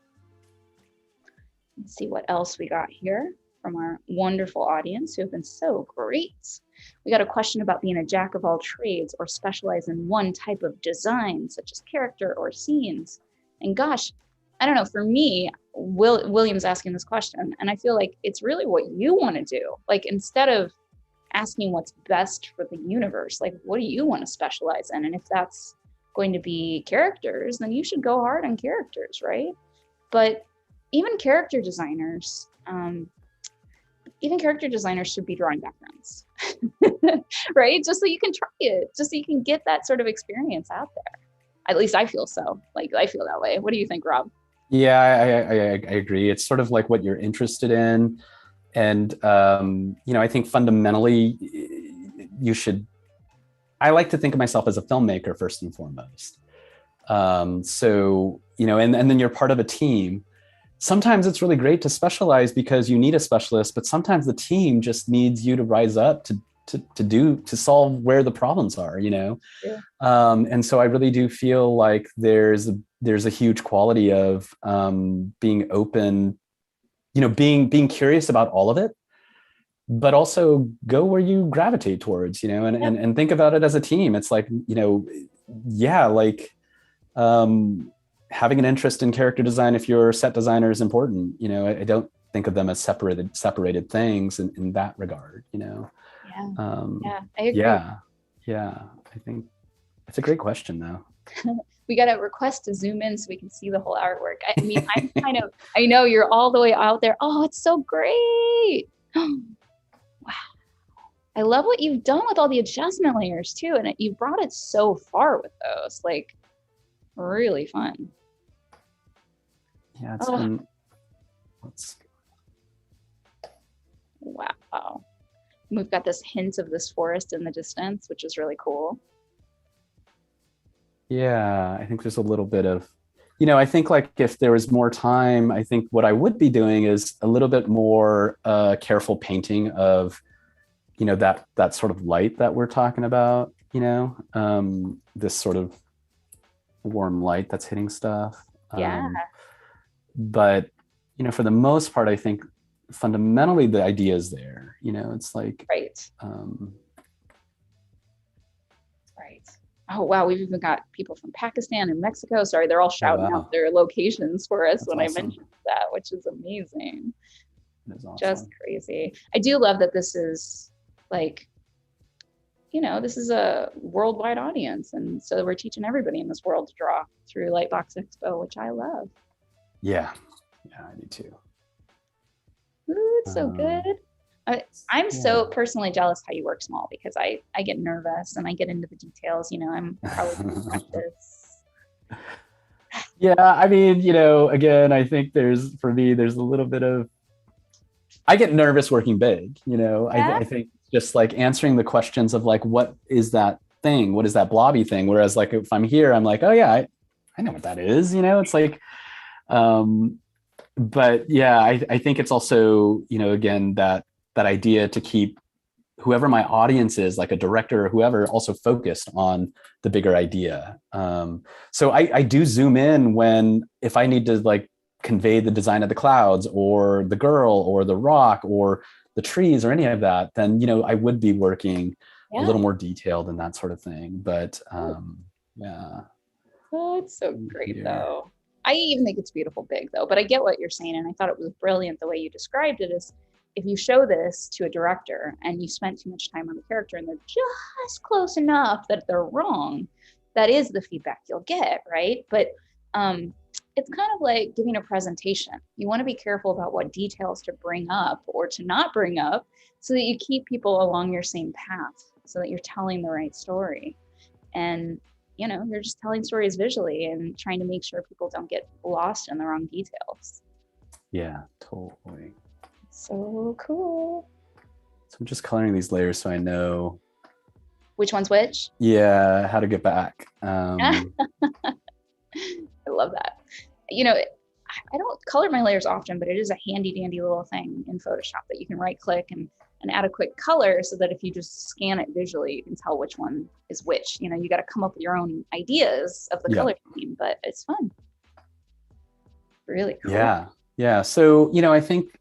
Speaker 1: Let's see what else we got here from our wonderful audience who have been so great. We got a question about being a jack of all trades or specialize in one type of design, such as character or scenes. And gosh, I don't know, for me, William's asking this question, and I feel like it's really what you want to do. Like, instead of asking what's best for the universe, like, what do you want to specialize in? And if that's going to be characters, then you should go hard on characters, right? But even character designers should be drawing backgrounds, right? Just so you can try it, just so you can get that sort of experience out there. At least I feel so. Like, I feel that way. What do you think, Rob?
Speaker 2: Yeah, I agree. It's sort of like what you're interested in. And, I think fundamentally I like to think of myself as a filmmaker first and foremost. And then you're part of a team. Sometimes it's really great to specialize because you need a specialist, but sometimes the team just needs you to rise up to solve where the problems are, Yeah. And so I really do feel like there's a huge quality of being open, being curious about all of it, but also go where you gravitate towards, and think about it as a team. It's like, having an interest in character design, if you're a set designer, is important. I don't think of them as separated things in that regard,
Speaker 1: Yeah, I agree.
Speaker 2: Yeah. I think it's a great question, though.
Speaker 1: We got a request to zoom in so we can see the whole artwork. I mean, I know you're all the way out there. Oh, it's so great. Wow. I love what you've done with all the adjustment layers too. And you brought it so far with those, like, really fun.
Speaker 2: Yeah, it's been,
Speaker 1: wow. We've got this hint of this forest in the distance, which is really cool.
Speaker 2: Yeah, I think there's a little bit of, I think like if there was more time, I think what I would be doing is a little bit more careful painting of, that sort of light that we're talking about, this sort of warm light that's hitting stuff.
Speaker 1: Yeah.
Speaker 2: But, for the most part, I think fundamentally the idea is there, it's like,
Speaker 1: right. Right. Oh, wow. We've even got people from Pakistan and Mexico. Sorry, they're all shouting out their locations for us. That's when awesome. I mentioned that, which is amazing. Awesome. Just crazy. I do love that this is like, this is a worldwide audience. And so we're teaching everybody in this world to draw through Lightbox Expo, which I love.
Speaker 2: Yeah, I do too.
Speaker 1: Ooh, it's so good. I'm so personally jealous how you work small, because I get nervous and I get into the details. I'm probably practice.
Speaker 2: Yeah, I mean, again, I think there's a little bit of, I get nervous working big, Yeah. I think just like answering the questions of like, what is that thing? What is that blobby thing? Whereas like, if I'm here, I'm like, oh yeah, I know what that is, it's like, but yeah, I think it's also, again, that idea to keep whoever my audience is, like a director or whoever, also focused on the bigger idea. So I do zoom in if I need to like convey the design of the clouds or the girl or the rock or the trees or any of that, then, I would be working a little more detailed and that sort of thing. But yeah.
Speaker 1: Oh, it's so great though. I even think it's beautiful big though, but I get what you're saying. And I thought it was brilliant the way you described it. Is if you show this to a director and you spent too much time on the character and they're just close enough that they're wrong, that is the feedback you'll get, right? But it's kind of like giving a presentation. You want to be careful about what details to bring up or to not bring up so that you keep people along your same path, so that you're telling the right story. And you're just telling stories visually and trying to make sure people don't get lost in the wrong details.
Speaker 2: Yeah, totally.
Speaker 1: So cool.
Speaker 2: So I'm just coloring these layers so I know
Speaker 1: Which one's which?
Speaker 2: Yeah, how to get back.
Speaker 1: I love that. You know, I don't color my layers often, but it is a handy dandy little thing in Photoshop that you can right click and add a quick color so that if you just scan it visually, you can tell which one is which. You know, you got to come up with your own ideas of the color scheme, but it's fun. Really cool.
Speaker 2: Yeah. Yeah. So, you know, I think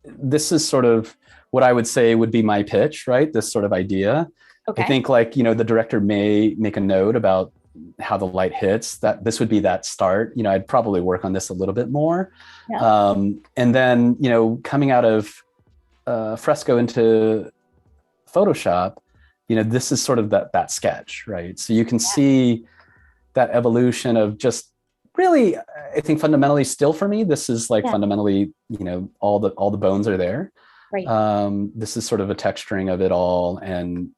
Speaker 2: this is sort of what I would say would be my pitch, right? This sort of idea.
Speaker 1: Okay.
Speaker 2: I think like, you know, the director may make a note about how the light hits, that this would be that start. You know, I'd probably work on this a little bit more.
Speaker 1: Yeah.
Speaker 2: And then, you know, coming out of Fresco into Photoshop, you know, this is sort of that sketch, right? So you can see that evolution of just really, I think fundamentally still for me, this is like fundamentally, you know, all the bones are there.
Speaker 1: Right.
Speaker 2: This is sort of a texturing of it all and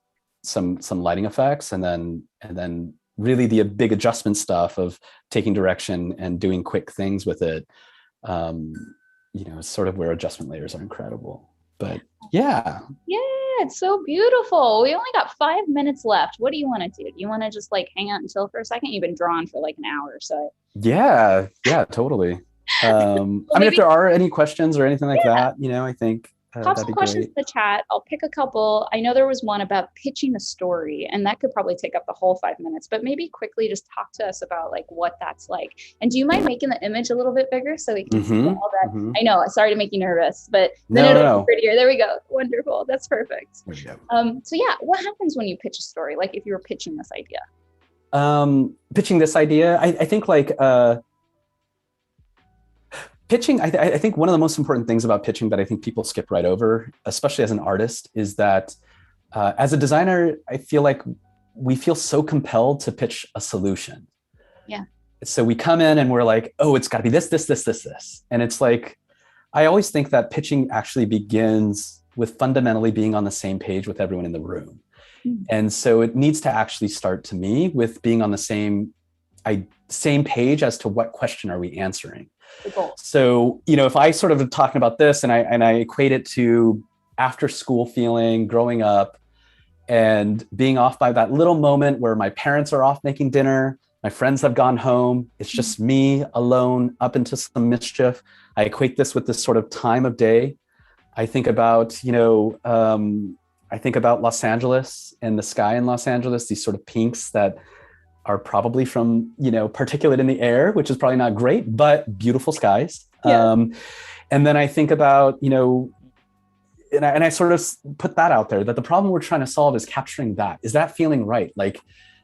Speaker 2: some lighting effects, and then really the big adjustment stuff of taking direction and doing quick things with it. You know, sort of where adjustment layers are incredible. But yeah,
Speaker 1: it's so beautiful. We only got 5 minutes left. What do you want to do? Do you want to just like hang out until for a second? You've been drawing for like an hour or so.
Speaker 2: Yeah, totally.
Speaker 1: Well,
Speaker 2: I mean, if there are any questions or anything like that, you know, I think
Speaker 1: pop some questions in the chat. I'll pick a couple. I know there was one about pitching a story, and that could probably take up the whole 5 minutes, but maybe quickly just talk to us about like what that's like. And do you mind making the image a little bit bigger so we can see all that? I know, sorry to make you nervous, but then it'll be prettier. There we go. Wonderful. That's perfect.
Speaker 2: There we go.
Speaker 1: So yeah, what happens when you pitch a story? Like if you were pitching this idea?
Speaker 2: Pitching this idea, I think like, pitching, I think one of the most important things about pitching that I think people skip right over, especially as an artist, is that as a designer, I feel like we feel so compelled to pitch a solution.
Speaker 1: Yeah.
Speaker 2: So we come in and we're like, oh, it's got to be this. And it's like, I always think that pitching actually begins with fundamentally being on the same page with everyone in the room. And so it needs to actually start to me with being on the same page as to what question are we answering. So, you know, if I sort of talking about this and I equate it to after school feeling, growing up and being off by that little moment where my parents are off making dinner, my friends have gone home, it's just me alone up into some mischief. I equate this with this sort of time of day. I think about, you know, I think about Los Angeles and the sky in Los Angeles, these sort of pinks that are probably from, you know, particulate in the air, which is probably not great, but beautiful skies. Yeah. And then I think about, you know, and I sort of put that out there, that the problem we're trying to solve is capturing that. Is that feeling right? Like,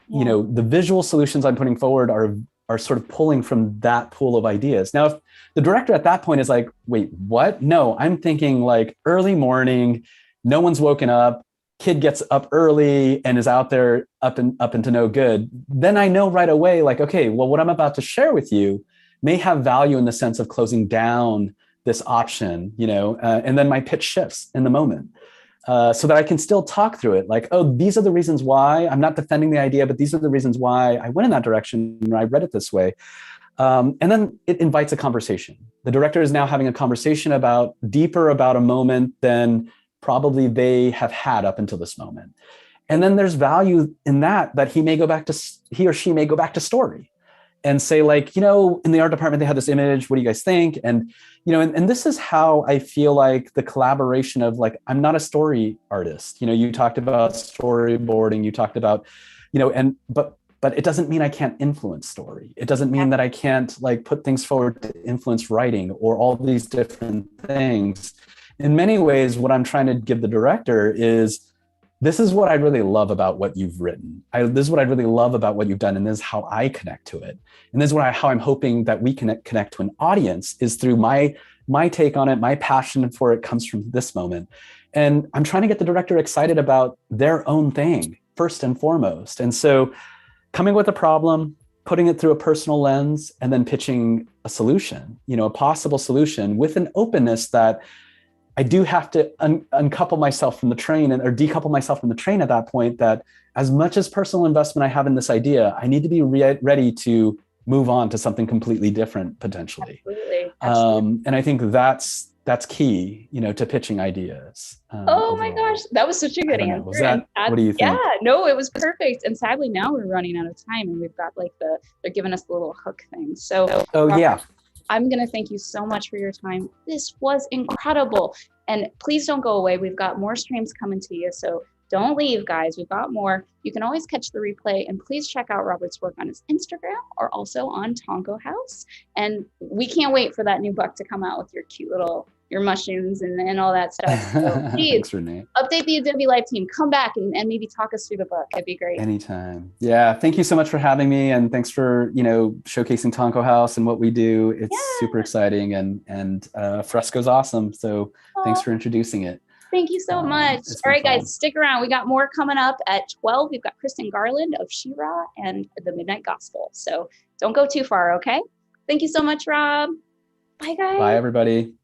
Speaker 2: you know, the visual solutions I'm putting forward are sort of pulling from that pool of ideas. Now, if the director at that point is like, wait, what? No, I'm thinking like early morning, no one's woken up, kid gets up early and is out there up into no good, then I know right away, like, okay, well, what I'm about to share with you may have value in the sense of closing down this option, you know, and then my pitch shifts in the moment so that I can still talk through it. Like, oh, these are the reasons why I'm not defending the idea, but these are the reasons why I went in that direction or I read it this way. And then it invites a conversation. The director is now having a conversation deeper about a moment than probably they have had up until this moment. And then there's value in that he or she may go back to story and say like, you know, in the art department, they had this image, what do you guys think? And, you know, and this is how I feel like the collaboration of like, I'm not a story artist. You know, you talked about storyboarding, you talked about, you know, but it doesn't mean I can't influence story. It doesn't mean that I can't like put things forward to influence writing or all these different things. In many ways, what I'm trying to give the director is, this is what I really love about what you've written. This is what I really love about what you've done. And this is how I connect to it. And this is how I'm hoping that we can connect to an audience is through my take on it. My passion for it comes from this moment. And I'm trying to get the director excited about their own thing first and foremost. And so coming with a problem, putting it through a personal lens, and then pitching a solution, you know, a possible solution with an openness that I do have to uncouple myself from the train or decouple myself from the train at that point, that as much as personal investment I have in this idea, I need to be ready to move on to something completely different potentially.
Speaker 1: Absolutely.
Speaker 2: And I think that's that's key, to pitching ideas.
Speaker 1: Oh my
Speaker 2: Overall.
Speaker 1: gosh, that was such a good
Speaker 2: I don't know.
Speaker 1: answer.
Speaker 2: Was that, what do you
Speaker 1: Yeah,
Speaker 2: think?
Speaker 1: no, it was perfect. And sadly, now we're running out of time, and we've got like they're giving us the little hook thing. So,
Speaker 2: Oh yeah.
Speaker 1: I'm going to thank you so much for your time. This was incredible. And please don't go away. We've got more streams coming to you. So don't leave, guys. We've got more. You can always catch the replay. And please check out Robert's work on his Instagram or also on Tonko House. And we can't wait for that new book to come out with your cute little, your mushrooms and all that stuff. So please
Speaker 2: Thanks, Renee.
Speaker 1: update the Adobe Live team. Come back and maybe talk us through the book. It'd be great.
Speaker 2: Anytime. Yeah. Thank you so much for having me. And thanks for, showcasing Tonko House and what we do. It's super exciting, and Fresco's awesome. So thanks for introducing it.
Speaker 1: Thank you so much. All right, guys, stick around. We got more coming up at 12. We've got Kristen Garland of She-Ra and the Midnight Gospel. So don't go too far, okay? Thank you so much, Rob. Bye, guys.
Speaker 2: Bye, everybody.